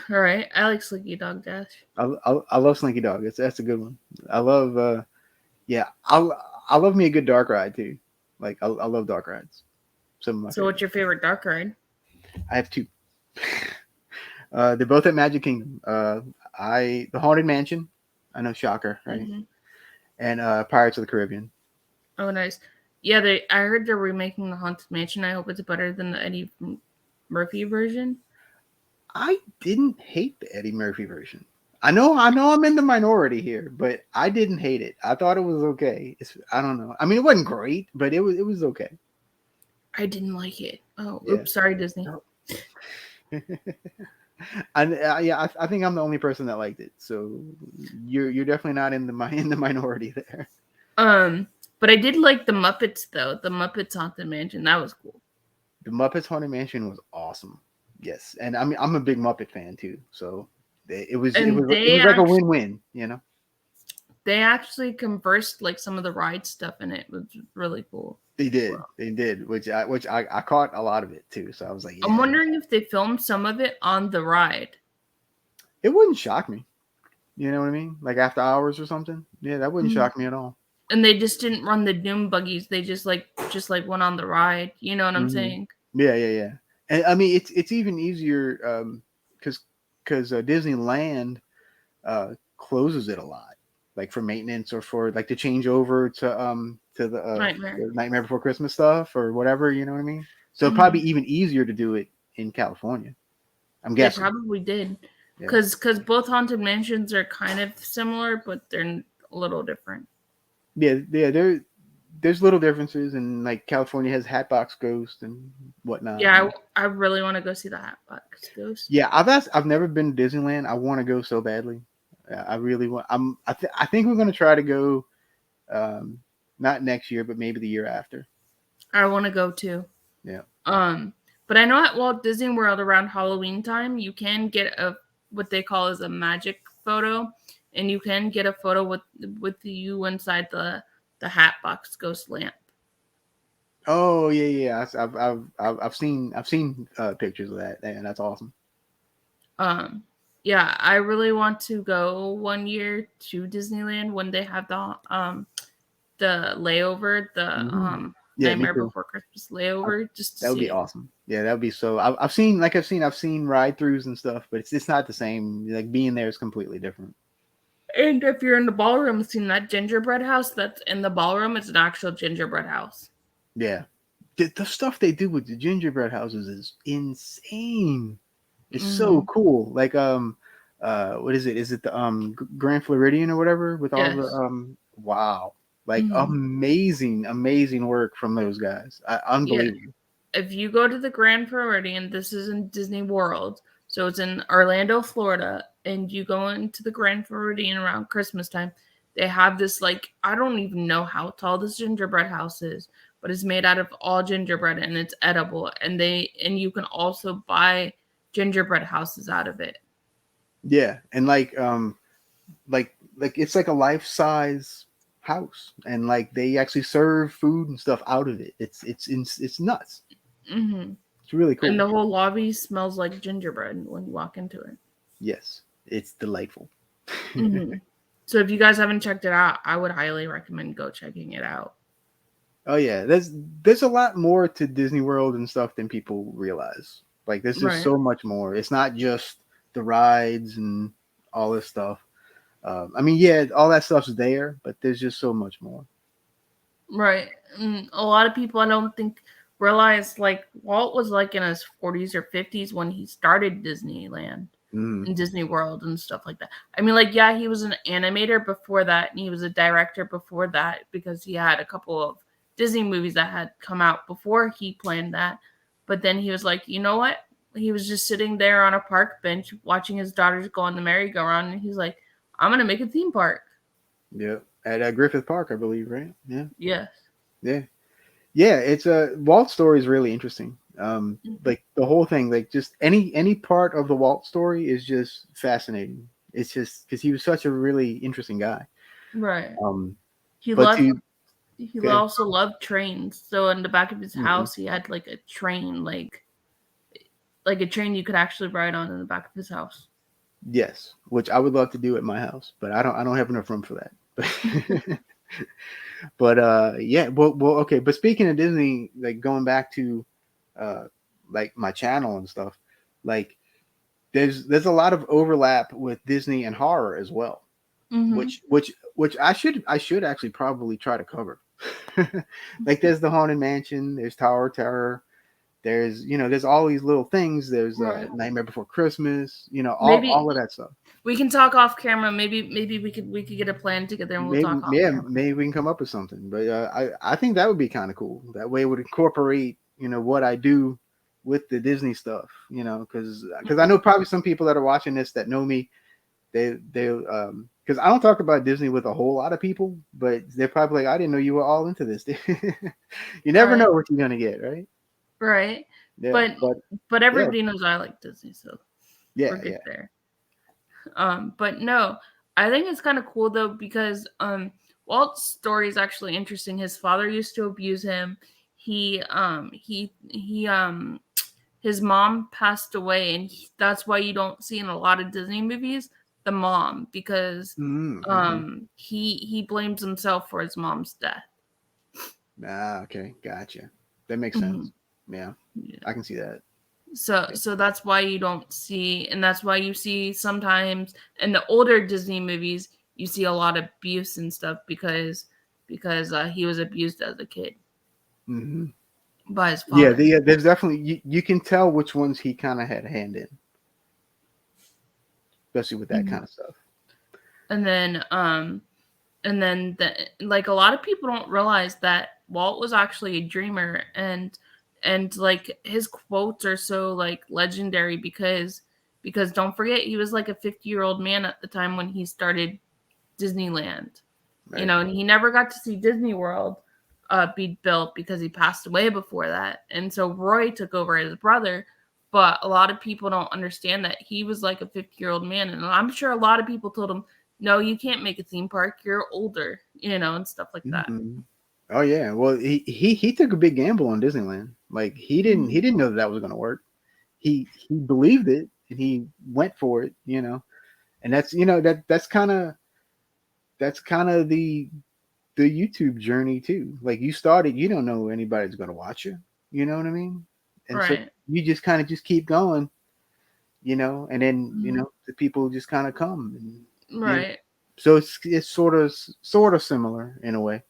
All right, I like Slinky Dog Dash. I love Slinky Dog. That's a good one. I love yeah. I love me a good dark ride too. Like I love dark rides. Some of my So, what's favorites. your favorite dark ride? I have two. They're both at Magic Kingdom. The Haunted Mansion. I know, shocker, right? Hmm. And Pirates of the Caribbean. Oh, nice. Yeah, I heard they're remaking the Haunted Mansion. I hope it's better than the Eddie Murphy version. I didn't hate the Eddie Murphy version. I know, I'm in the minority here, but I didn't hate it. I thought it was okay. I don't know. I mean, it wasn't great, but it was okay. I didn't like it. Oh, Yeah. oops, sorry, Disney. I think I'm the only person that liked it. So you're definitely not in the minority there. Um, but I did like the Muppets though. The Muppets Haunted Mansion, that was cool. The Muppets Haunted Mansion was awesome. Yes, and I mean I'm a big Muppet fan too. So And it was like a win-win. they actually conversed like some of the ride stuff in it. It was really cool. They did, which I caught a lot of it too. So I was like, I'm yeah, wondering if they filmed some of it on the ride. it wouldn't shock me. You know what I mean? Like after hours or something. Yeah, that wouldn't Mhm. shock me at all. And they just didn't run the Doom buggies. They just went on the ride. You know what I'm Hmm. saying? Yeah, yeah, yeah. And I mean, it's even easier because Disneyland closes it a lot, like for maintenance or for like to change over to Nightmare. the Nightmare Before Christmas stuff or whatever. You know what I mean? So it'd Hmm. probably be even easier to do it in California. I'm They guessing. probably did, Yeah. because both haunted mansions are kind of similar, but they're a little different. Yeah, yeah. There's little differences, and like California has Hatbox Ghost and whatnot. Yeah, I really want to go see the Hatbox Ghost. Yeah, I've never been to Disneyland. I want to go so badly. I really want. I think we're gonna try to go. Um, Not next year, but maybe the year after. I want to go too. Yeah. Um, but I know at Walt Disney World around Halloween time, you can get a what they call as a magic photo, and you can get a photo with you inside the Hatbox Ghost lamp. Oh yeah, yeah. I've seen pictures of that, and that's awesome. Um, yeah, I really want to go one year to Disneyland when they have the layover, the Hmm. Yeah, me Nightmare too. Before Christmas layover, just to That would see be it. awesome. Yeah, that would be so. I've seen ride throughs and stuff, but it's not the same. Like being there is completely different. And if you're in the ballroom, seeing that gingerbread house that's in the ballroom, it's an actual gingerbread house. Yeah, the stuff they do with the gingerbread houses is insane. It's so Hmm. cool. Like what is it? Is it the Grand Floridian or whatever with all the Yes. wow, like Hmm. amazing work from those guys. Yeah. Unbelievable. If you go to the Grand Floridian, this is in Disney World, so it's in Orlando, Florida, and you go into the Grand Floridian around Christmas time, they have this like I don't even know how tall this gingerbread house is, but it's made out of all gingerbread and it's edible, and you can also buy gingerbread houses out of it. Yeah, and like it's like a life size. house, and like they actually serve food and stuff out of it. It's nuts. Mm-hmm. It's really And cool. the whole lobby smells like gingerbread when you walk into it. Yes, it's delightful. Mm-hmm. So if you guys haven't checked it out, I would highly recommend go checking it out. Oh yeah, there's a lot more to Disney World and stuff than people realize. Like there's just Right. so much more. It's not just the rides and all this stuff. I mean, yeah, all that stuff's there, but there's just so much more. Right. And a lot of people I don't think realize like Walt was like in his 40s or 50s when he started Disneyland Mm, and Disney World and stuff like that. I mean, like, yeah, he was an animator before that and he was a director before that because he had a couple of Disney movies that had come out before he planned that. But then he was like, you know what? He was just sitting there on a park bench watching his daughters go on the merry-go-round and he's like, I'm going to make a theme park. yeah, at Griffith Park, I believe, right? Yeah, Yes. yeah, yeah. It's a Walt story is really interesting. Like the whole thing, like just any part of the Walt story is just fascinating. It's just because he was such a really interesting guy. Right. Um, He but loved to he okay, also loved trains. So in the back of his hmm house he had like a train, like a train you could actually ride on in the back of his house. yes, which I would love to do at my house, but I don't have enough room for that. But yeah, well, okay. But speaking of Disney, like going back to uh, like my channel and stuff, like there's a lot of overlap with Disney and horror as well, Mhm. which I should actually probably try to cover. Like there's the Haunted Mansion, there's Tower of Terror, there's all these little things. There's Right. Nightmare Before Christmas, Maybe all of that stuff. we can talk off camera. Maybe we could get a plan together and we'll talk Maybe off yeah, camera. maybe we can come up with something. But I think that would be kind of cool. That way it would incorporate what I do with the Disney stuff. Because I know probably some people that are watching this that know me. They because I don't talk about Disney with a whole lot of people, but they're probably like, I didn't know you were all into this. You never Right. know what you're gonna get, right? Right. Yeah, But but but yeah, everybody knows I like Disney, so yeah, we're good yeah. there. But no, I think it's kind of cool though because Walt's story is actually interesting. His father used to abuse him. He his mom passed away, and that's why you don't see in a lot of Disney movies the mom because Mm-hmm. he blames himself for his mom's death. Ah, okay, gotcha. That makes Mm-hmm. sense. Yeah, Yeah. I can see that. So that's why you don't see, and that's why you see sometimes in the older Disney movies you see a lot of abuse and stuff because he was abused as a kid Hmm. by his Yeah, father. there's definitely you can tell which ones he kind of had a hand in, especially with that Mhm. kind of stuff. And then like a lot of people don't realize that Walt was actually a dreamer, and like his quotes are so like legendary because don't forget he was like a 50-year-old man at the time when he started Disneyland. Right. And he never got to see Disney World be built because he passed away before that. And so Roy took over as his brother. But a lot of people don't understand that he was like a 50-year-old man. And I'm sure a lot of people told him, no, you can't make a theme park. You're older, and stuff like that. Hmm. Oh yeah. Well, he took a big gamble on Disneyland. Like he Mhm. didn't know that was going to work. He believed it and he went for it. And that's kind of the YouTube journey too. Like you started, you don't know anybody's going to watch you. You know what I mean? And so Right. you just kind of just keep going. And then Mhm. the people just kind of come and you know Right. so it's sort of similar in a way.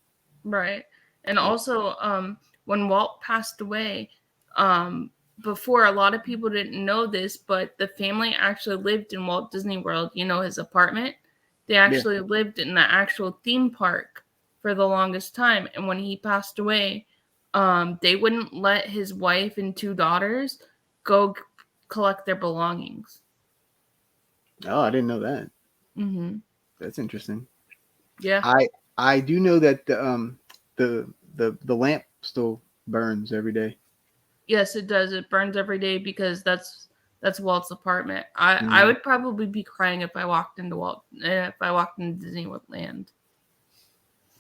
Right. And Yeah. also, when Walt passed away, um, before a lot of people didn't know this, but the family actually lived in Walt Disney World, his apartment. They Yeah. actually lived in the actual theme park for the longest time. And when he passed away, they wouldn't let his wife and two daughters go collect their belongings. Oh, I didn't know that. Mm-hmm. That's interesting. Yeah. I do know that the the lamp still burns every day. Yes, it does. It burns every day because that's Walt's apartment. I Mm. would probably be crying if I walked into Disneyland.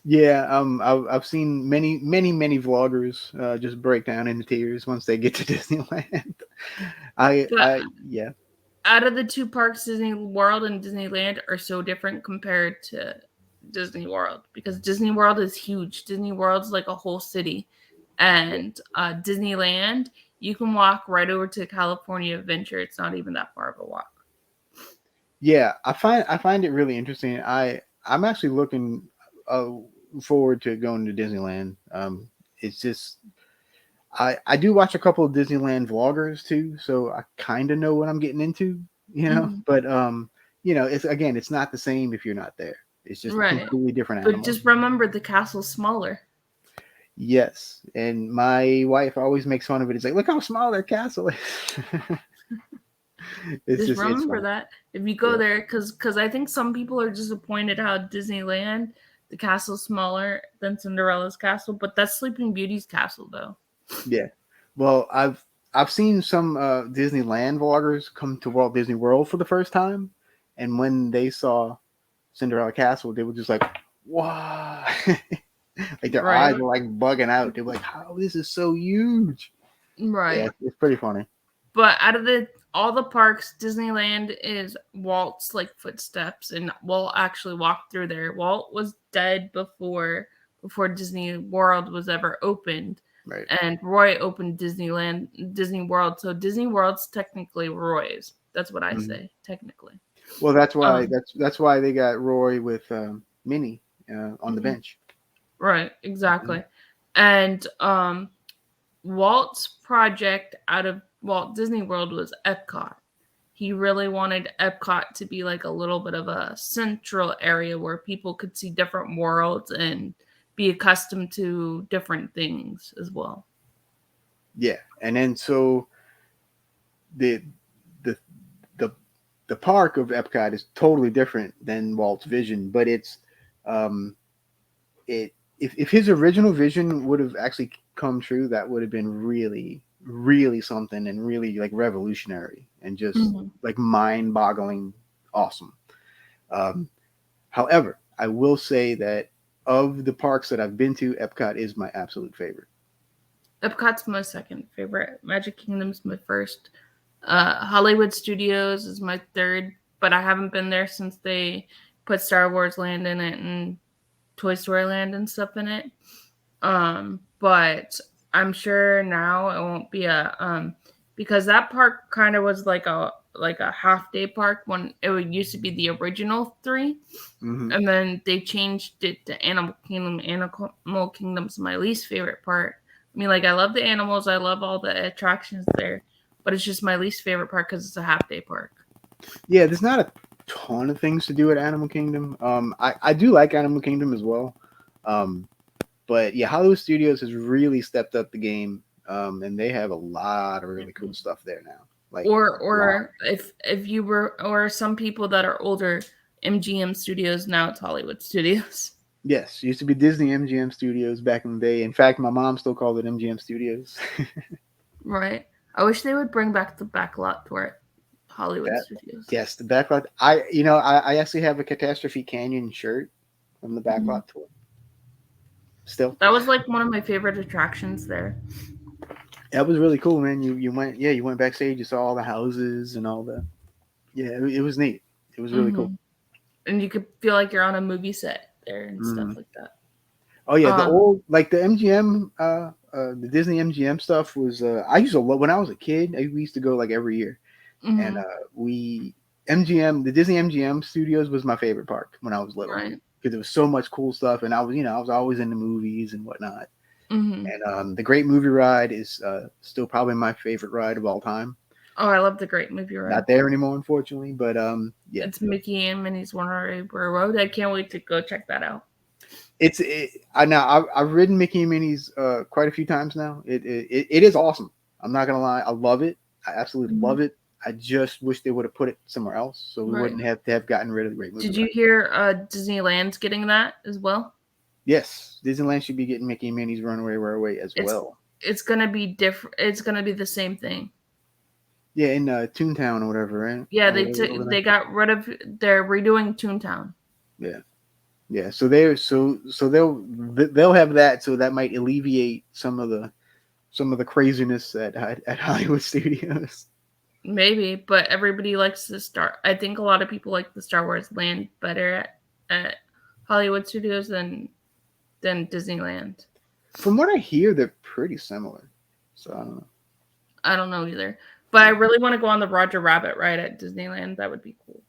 Yeah, I've seen many vloggers just break down into tears once they get to Disneyland. But Yeah, out of the two parks, Disney World and Disneyland are so different compared to Disney World because Disney World is huge. Disney World's like a whole city, yeah, and Disneyland, you can walk right over to California Adventure. It's not even that far of a walk. yeah. I find it really interesting. I'm actually looking uh, forward to going to Disneyland. It's just I do watch a couple of Disneyland vloggers too, so I kind of know what I'm getting into, you know. Hmm. But it's again, it's not the same if you're not there. It's just Right, completely different but animals. just remember the castle's smaller. Yes, and my wife always makes fun of it. It's like, look how small their castle is. Just It's remember fun. that if you go Yeah, there, because I think some people are disappointed how Disneyland the castle's smaller than Cinderella's castle, but that's Sleeping Beauty's castle though. yeah. Well, I've seen some Disneyland vloggers come to Walt Disney World for the first time, and when they saw Cinderella Castle, they were just like, "Wow!" Like their Right, eyes were like bugging out. They were like, "How this is so huge!" Yeah, right. it's pretty funny. But out of the all the parks, Disneyland is Walt's like footsteps, and Walt actually walked through there. Walt was dead before Disney World was ever opened, Right. and Roy opened Disney World. So Disney World's technically Roy's. That's what I Hmm. say, technically. Well, that's why Um, that's why they got Roy with Minnie on the mhm, bench. right, Mhm. exactly. And Walt's project out of Walt Disney World was Epcot. He really wanted Epcot to be like a little bit of a central area where people could see different worlds and be accustomed to different things as well. Yeah, and then so the the the the park of Epcot is totally different than Walt's vision, but um it if his original vision would have actually come true, that would have been really something and really like revolutionary and just Hmm. like mind-boggling awesome. Um, However, I will say that of the parks that I've been to, Epcot is my absolute favorite. Epcot's my second favorite. Magic Kingdom's my first. Hollywood Studios is my third, but I haven't been there since they put Star Wars Land in it and Toy Story Land and stuff in it. But I'm sure now it won't be a because that park kind of was like a half day park when used to be the original three, Hmm. and then they changed it to Animal Kingdom. Animal Kingdom's my least favorite part. I mean, like I love the animals, I love all the attractions there, but it's just my least favorite part because it's a half day park. Yeah, there's not a ton of things to do at Animal Kingdom. I do like Animal Kingdom as well. Um, but yeah, Hollywood Studios has really stepped up the game, and they have a lot of really cool stuff there now. Like a lot. Or if you were or some people that are older, MGM Studios, now it's Hollywood Studios. Yes, it used to be Disney MGM Studios back in the day. In fact, my mom still called it MGM Studios. Right. I wish they would bring back the back lot to it. Hollywood That Studios. yes, the backlot. I actually have a Catastrophe Canyon shirt from the Mhm. backlot tour. Still, That was like one of my favorite attractions there. that was really cool, man. You went backstage, you saw all the houses and all the yeah, it was neat. It was really cool. Hmm. And you could feel like you're on a movie set there and stuff Mm. like that. Oh yeah, the Um, old like the MGM, the Disney MGM stuff was. I used to love when I was a kid. We used to go like every year, and mhm, we MGM, the Disney MGM Studios was my favorite park when I was little right. because there was so much cool stuff, and I was always into movies and whatnot. Hmm. And the Great Movie Ride is still probably my favorite ride of all time. Oh, I love the Great Movie Ride. Not there anymore, unfortunately, but yeah, It's Mickey and Minnie's Runaway Railroad. I can't wait to go check that out. I've ridden Mickey and Minnie's quite a few times now. It is awesome. I'm not gonna lie, I love it. I absolutely Mhm. love it. I just wish they would have put it somewhere else, so we Right. wouldn't have to have gotten rid of the Great Movie Did you Ride. hear Disneyland's getting that as well? Yes, Disneyland should be getting Mickey and Minnie's Runaway Railway as It's well. it's gonna be different. It's gonna be the same thing. Yeah, in Toontown or whatever, right? Yeah, Or whatever over there. they got rid of. They're redoing Toontown. Yeah, Yeah, so they'll have that, so that might alleviate some of the craziness at Hollywood studios. Maybe, but everybody likes the Star. I think a lot of people like the Star Wars land better at Hollywood Studios than Disneyland. From what I hear, they're pretty similar. So I don't know. I don't know either, but I really want to go on the Roger Rabbit ride at Disneyland. That would be cool.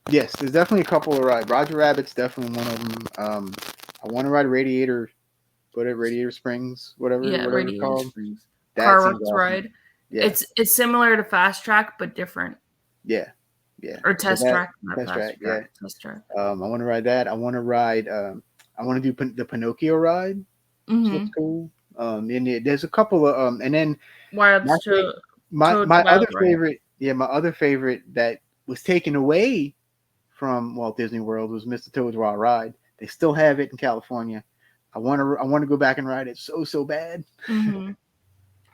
Yes, there's definitely a couple of rides. Roger Rabbit's definitely one of them. I want to ride Radiator, Radiator Springs, Yeah, whatever it's Radiator called. Springs That Car seems Works awesome. ride. Yeah, It's similar to Fast Track but different, yeah, yeah. or So Test that Track, not Test Fast Track, yeah. Track, Test Track. I want to ride that. I want to ride. I want to do the Pinocchio ride. Which looks Mm-hmm. cool. And there's a couple of and then Wild my fa- Toad's my other Wild Ride. favorite, yeah, my other favorite that was taken away from Walt Disney World was Mr. Toad's Wild Ride. They still have it in California. I want to go back and ride it so bad Mm-hmm.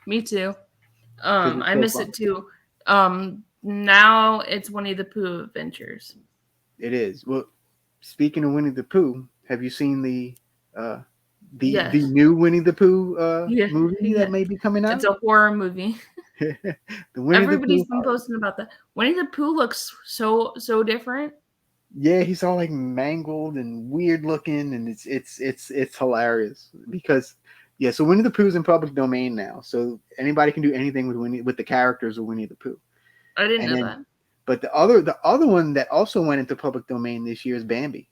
Me too. because it's I so miss fun. it too. Now it's Winnie the Pooh Adventures. It is. Well, speaking of Winnie the Pooh, have you seen uh the Yes. new Winnie the Pooh Yeah. movie Yeah. that may be coming It's out? a horror movie. The Winnie the Everybody's Pooh. been posting about that. Winnie the Pooh looks so different. Yeah, he's all like mangled and weird looking, and it's hilarious because yeah. So Winnie the Pooh's in public domain now, so anybody can do anything with the characters of Winnie the Pooh. I didn't And know then, that. but the other one that also went into public domain this year is Bambi.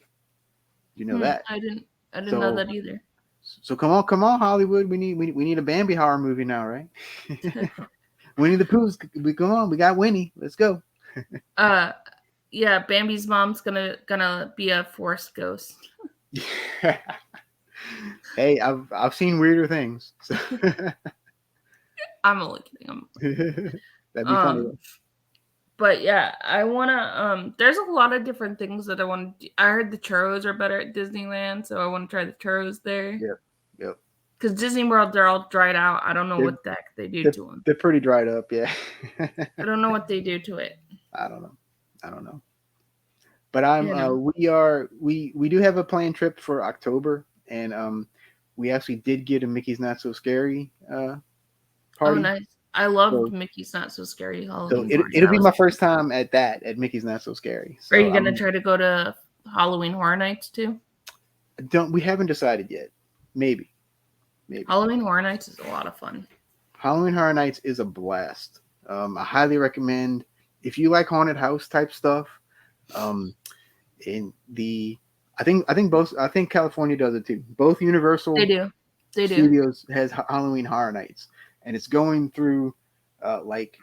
You know that. I didn't know So that either. so come on Hollywood. We need a Bambi horror movie now, right? Winnie the Pooh's. We come on. We got Winnie. Let's go. uh yeah, Bambi's mom's gonna be a forest ghost. Hey, I've seen weirder things. So. I'm only kidding. That'd be funny. Um but yeah, I wanna there's a lot of different things that I want to do. I heard the churros are better at Disneyland, so I want to try the churros there. Yep, yep. Because Disney World, they're all dried out. I don't know They're what the heck they do they're, to them. they're pretty dried up. Yeah. I don't know what they do to it. I don't know. I don't know. But I'm You know. we do have a planned trip for October, and we actually did get a Mickey's Not So Scary Oh, party. nice. I loved So Mickey's Not So Scary so Halloween it party. it'll That be was my first fun. time at Mickey's Not So Scary. Are So you gonna try to go to Halloween Horror Nights too? don't we haven't decided yet. Maybe. Halloween Horror Nights is a lot of fun. Halloween Horror Nights is a blast. I highly recommend if you like haunted house type stuff. Um, in the I think California does it too. Both They Universal do. They do. Studios has Halloween Horror Nights, and it's going through like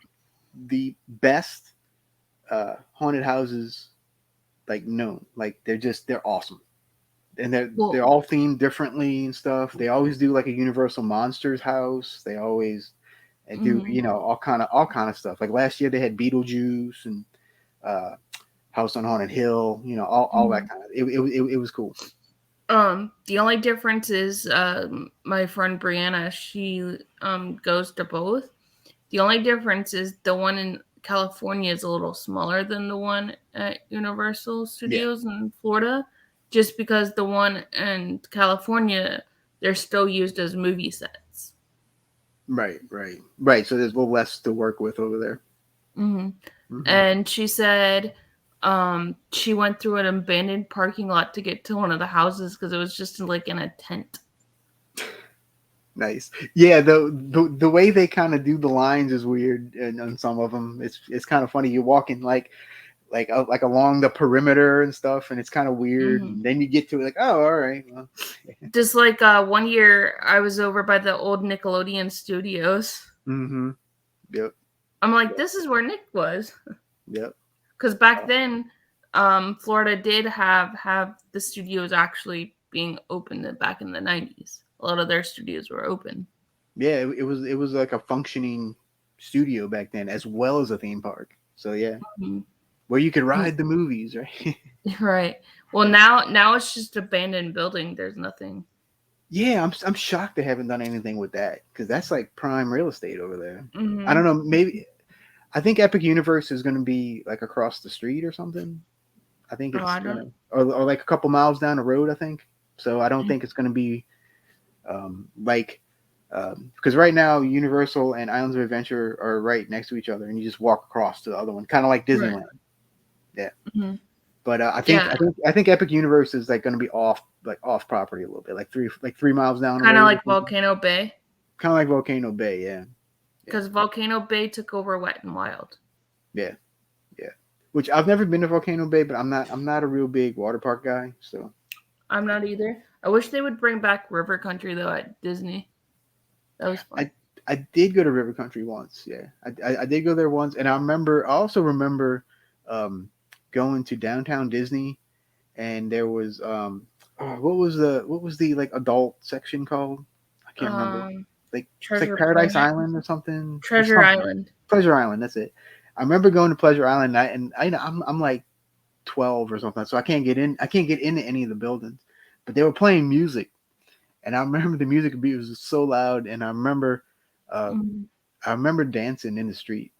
the best haunted houses like known. Like they're awesome, and they're Well, all themed differently and stuff. They always do like a Universal Monsters house. They always do mhm. all kind of stuff. Like last year they had Beetlejuice and uh, House on Haunted Hill. All that Mhm. kind of. It was cool. The only difference is my friend Brianna, she goes to both. The only difference is the one in California is a little smaller than the one at Universal Yeah. Studios in Florida, just because the one in California they're still used as movie sets. Right. So there's a little less to work with over there. Hmm. Hmm. And she said she went through an abandoned parking lot to get to one of the houses because it was just like in a tent. Nice. Yeah. The way they kind of do the lines is weird, and on some of them, it's kind of funny. You're walking like along the perimeter and stuff, and it's kind of weird. Hmm. And then you get to it, like, oh, all right. Well, Just like one year I was over by the old Nickelodeon studios. mm-hmm. Yep. I'm like, this is where Nick was. Yep. Because back then, Florida did have the studios actually being open back in the 90s. A lot of their studios were open. Yeah. It was like a functioning studio back then, as well as a theme park. So yeah, Mhm. where you could ride the movies, right? Right. Well, now it's just abandoned building. There's nothing. Yeah, I'm shocked they haven't done anything with that because that's like prime real estate over there. I Hmm. don't know. Maybe I think Epic Universe is going to be like across the street or something. I think Oh, it's I gonna, don't. or like a couple miles down the road. I think so. I don't think it's gonna be like because right now Universal and Islands of Adventure are right next to each other, and you just walk across to the other one, kind of like Right. Disneyland. Yeah, Hmm. but Yeah, I think Epic Universe is like gonna be off property a little bit, like 3 miles down the kind of road or like something. Volcano Bay, Kind of like Volcano Bay. Yeah, yeah, because Volcano Bay took over Wet and Wild. yeah, yeah. Which I've never been to Volcano Bay, but I'm not a real big water park guy, so. I'm not either. I wish they would bring back River Country though at Disney. That was fun. I I did go to River Country once. Yeah, I did go there once, and I also remember um, going to downtown Disney, and there was what was the like adult section called? I can't remember. Um, Like it's like Treasure Paradise Planet, Island or something or Treasure something. Island. Pleasure Island. That's it. I remember going to Pleasure Island, and I'm like 12 or something, so I can't get in. I can't get into any of the buildings, but they were playing music, and I remember the music beat was so loud, and uh, Mhm. I remember dancing in the street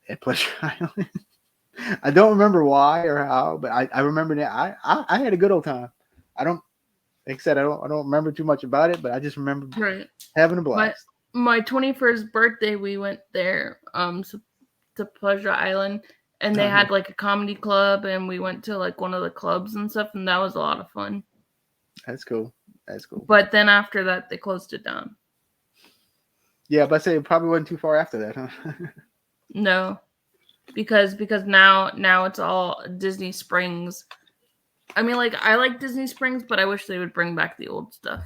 at Pleasure Island. I don't remember why or how, but I remember that I had a good old time. I don't, like I said, I don't remember too much about it, but I just remember Right. having a My blast. my 21st birthday, we went there to Pleasure Island, and they Oh, nice. had like a comedy club, and we went to like one of the clubs and stuff, and that was a lot of fun. That's cool. That's cool. But then after that, they closed it down. Yeah, but I say it probably wasn't too far after that, huh? No, because now it's all Disney Springs. I mean, like I like Disney Springs, but I wish they would bring back the old stuff.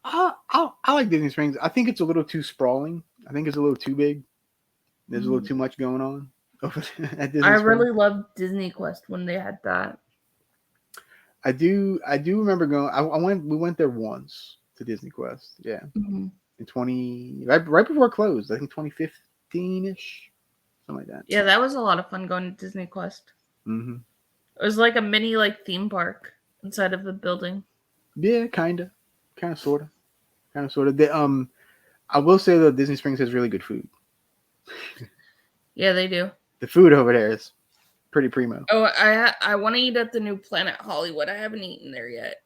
I like Disney Springs. I think it's a little too sprawling. I think it's a little too big. There's a little Mhm. too much going on over at I Disney Springs. really loved Disney Quest when they had that. I do remember going. I went. We went there once to Disney Quest. Yeah, Hmm. in 20 right before it closed. I think 2015 ish, something like that. Yeah, that was a lot of fun going to Disney Quest. Hmm. It was like a mini like theme park inside of the building. Yeah, kind of, sort of. I will say that Disney Springs has really good food. Yeah, they do. The food over there is pretty primo. Oh, I want to eat at the new Planet Hollywood. I haven't eaten there yet.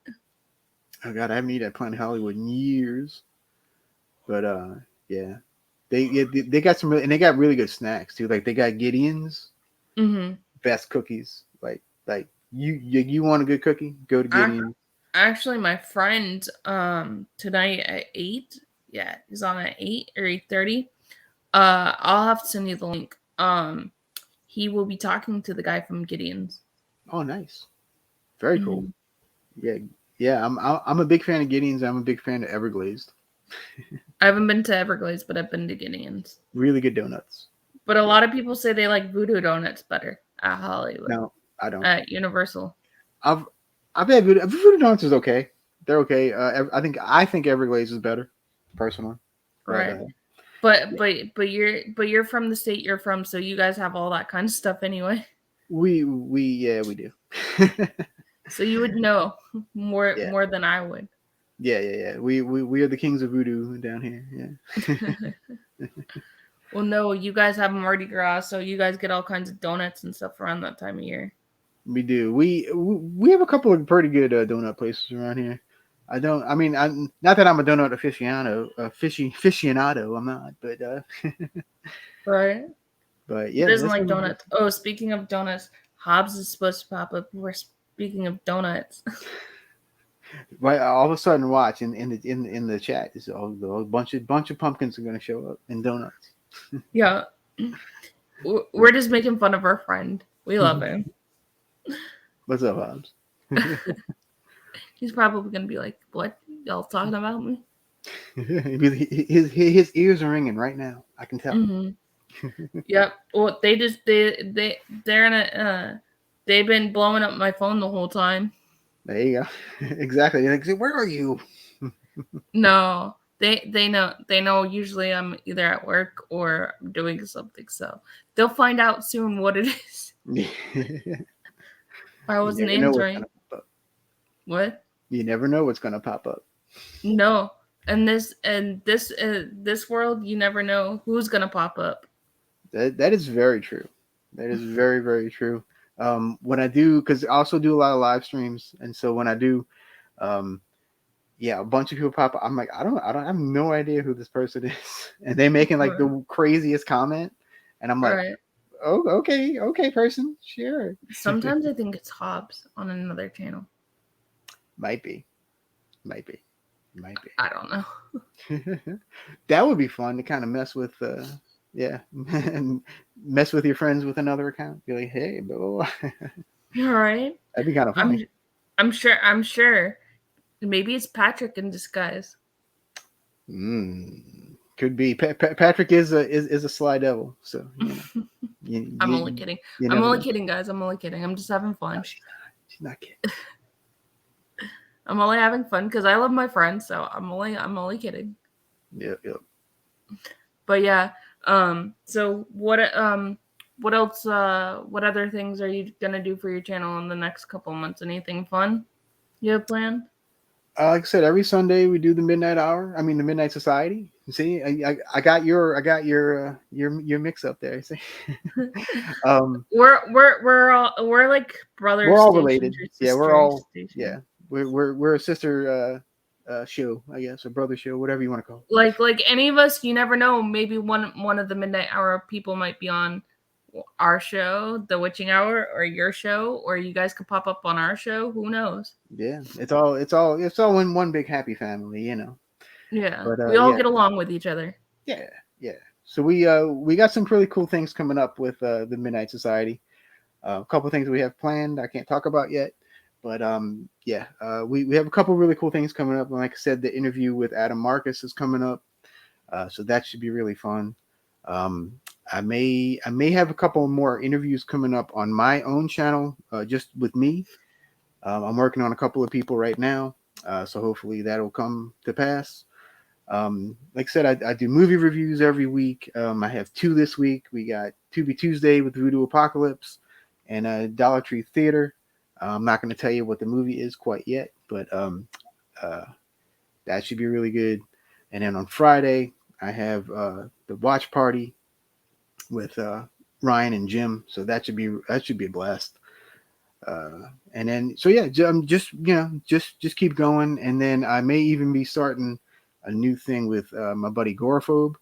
Oh God, I haven't eaten at Planet Hollywood in years. But yeah, they got some and they got really good snacks too. Like they got Gideon's Mm-hmm. best cookies. Like you want a good cookie? Go to Gideon's. Actually, my friend tonight at 8. Yeah, he's on at 8 or 8:30. I'll have to send you the link. He will be talking to the guy from Gideon's. Oh, nice, very cool. Hmm. Yeah, yeah. I'm a big fan of Gideon's. I'm a big fan of Everglazed. I haven't been to Everglades, but I've been to Gideon's. Really good donuts. But a Yeah. lot of people say they like Voodoo Donuts better at Hollywood, No, I don't. at Universal. I've I've had Voodoo Donuts is okay. They're okay. I think Everglazed is better, personally. But Right. But you're from the state you're from, so you guys have all that kind of stuff anyway. we yeah we do. So you would know more Yeah. more than I would. Yeah. We are the kings of voodoo down here. Yeah. Well, no, you guys have Mardi Gras, so you guys get all kinds of donuts and stuff around that time of year. We do. We have a couple of pretty good donut places around here. I don't. I mean, not that I'm a donut aficionado. I'm not. Right? But Who yeah, doesn't that's like donuts? Oh, speaking of donuts, Hobbs is supposed to pop up. We're speaking of donuts. right. All of a sudden, watch in the chat is a bunch of pumpkins are going to show up and donuts. Yeah. We're just making fun of our friend. We love him. What's up, Hobbs? He's probably gonna be like, "What? Y'all talking about me?" his ears are ringing right now. I can tell. Mm-hmm. Yep. Well, they're in a. They've been blowing up my phone the whole time. There you go. Exactly. Like, where are you? No, they know. Usually, I'm either at work or doing something. So they'll find out soon what it is. You I wasn't never know what's gonna answering. pop up. What? You never know what's gonna pop up. No. And this world, you never know who's gonna pop up. That is very true. That is very true. When I do, because I also do a lot of live streams, and so when I do, um, yeah, a bunch of people pop up. I'm like, I have no idea who this person is, and they making like Right. the craziest comment, and I'm like, Right. oh, okay, person, sure, Sometimes I think it's Hobbs on another channel. might be, might be, might I don't know. be. That would be fun to kind of mess with, yeah, mess with your friends with another account. Be like, hey, bro, You're right. that'd be kind of I'm funny. I'm sure. I'm sure. Maybe it's Patrick in disguise. Could be. Patrick is a sly devil, so you, I'm you, only kidding. you I'm never only know. kidding, guys. I'm only kidding. I'm just having No, fun. she's not kidding. I'm only having fun because I love my friends. So I'm only kidding. Yep, yep. But yeah. So what else? What other things are you gonna do for your channel in the next couple months? Anything fun you have planned? Like I said, every Sunday we do the midnight hour. I mean, the midnight society. See, I got your mix up there. See, um, We're like brother we're all stations related. or Yeah, we're sister all station. yeah. We're a sister show, I guess, a brother show, whatever you want to call it. Like any of us, you never know. Maybe one of the midnight hour people might be on our show, the witching hour, or your show, or you guys could pop up on our show. Who knows? Yeah, it's all in one big happy family, you know. Yeah, But we all yeah, get along with each other. yeah, yeah. So we got some really cool things coming up with the Midnight Society. A couple things we have planned I can't talk about yet, but yeah, we have a couple really cool things coming up. And like I said, the interview with Adam Marcus is coming up, so that should be really fun. Um, I may have a couple more interviews coming up on my own channel, just with me. I'm working on a couple of people right now, so hopefully that'll come to pass. Like I said, I do movie reviews every week. I have two this week. We got Tubi Tuesday with Voodoo Apocalypse and Dollar Tree Theater. I'm not going to tell you what the movie is quite yet, but uh, that should be really good. And then on Friday, I have the watch party with Ryan and Jim, so that should be a blast. And then so yeah, just just keep going, and then I may even be starting a new thing with my buddy Gorophobe.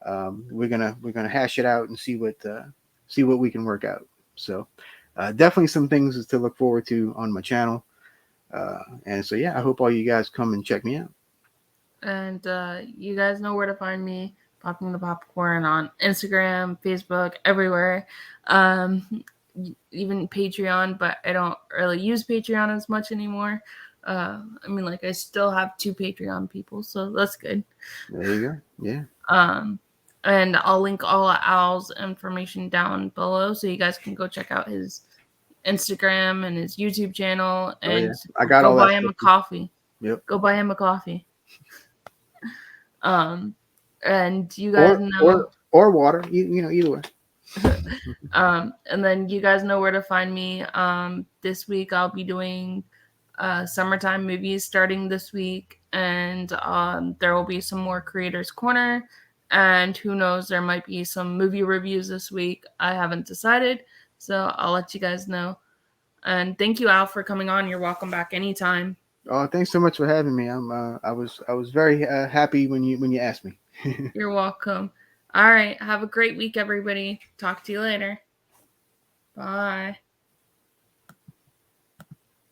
We're gonna hash it out and see what we can work out. So definitely some things to look forward to on my channel. And so yeah, I hope all you guys come and check me out. And you guys know where to find me. Popping the popcorn on Instagram, Facebook, everywhere. Even Patreon, but I don't really use Patreon as much anymore. I mean, like I still have 2 Patreon people, so that's good. There you go. Yeah. Um, and I'll link all of Al's information down below, so you guys can go check out his Instagram and his YouTube channel, Oh yeah. and I got go all that buy him stuff a too. coffee. Yep. Go buy him a coffee. Um, and you guys Or know, or water. Either way. and then you guys know where to find me. This week I'll be doing summertime movies starting this week, and there will be some more Creators Corner, and who knows, there might be some movie reviews this week. I haven't decided, so I'll let you guys know. And thank you, Al, for coming on. You're welcome back anytime. Oh, thanks so much for having me. I was very happy when you asked me. You're welcome. All right, have a great week, everybody. Talk to you later. Bye.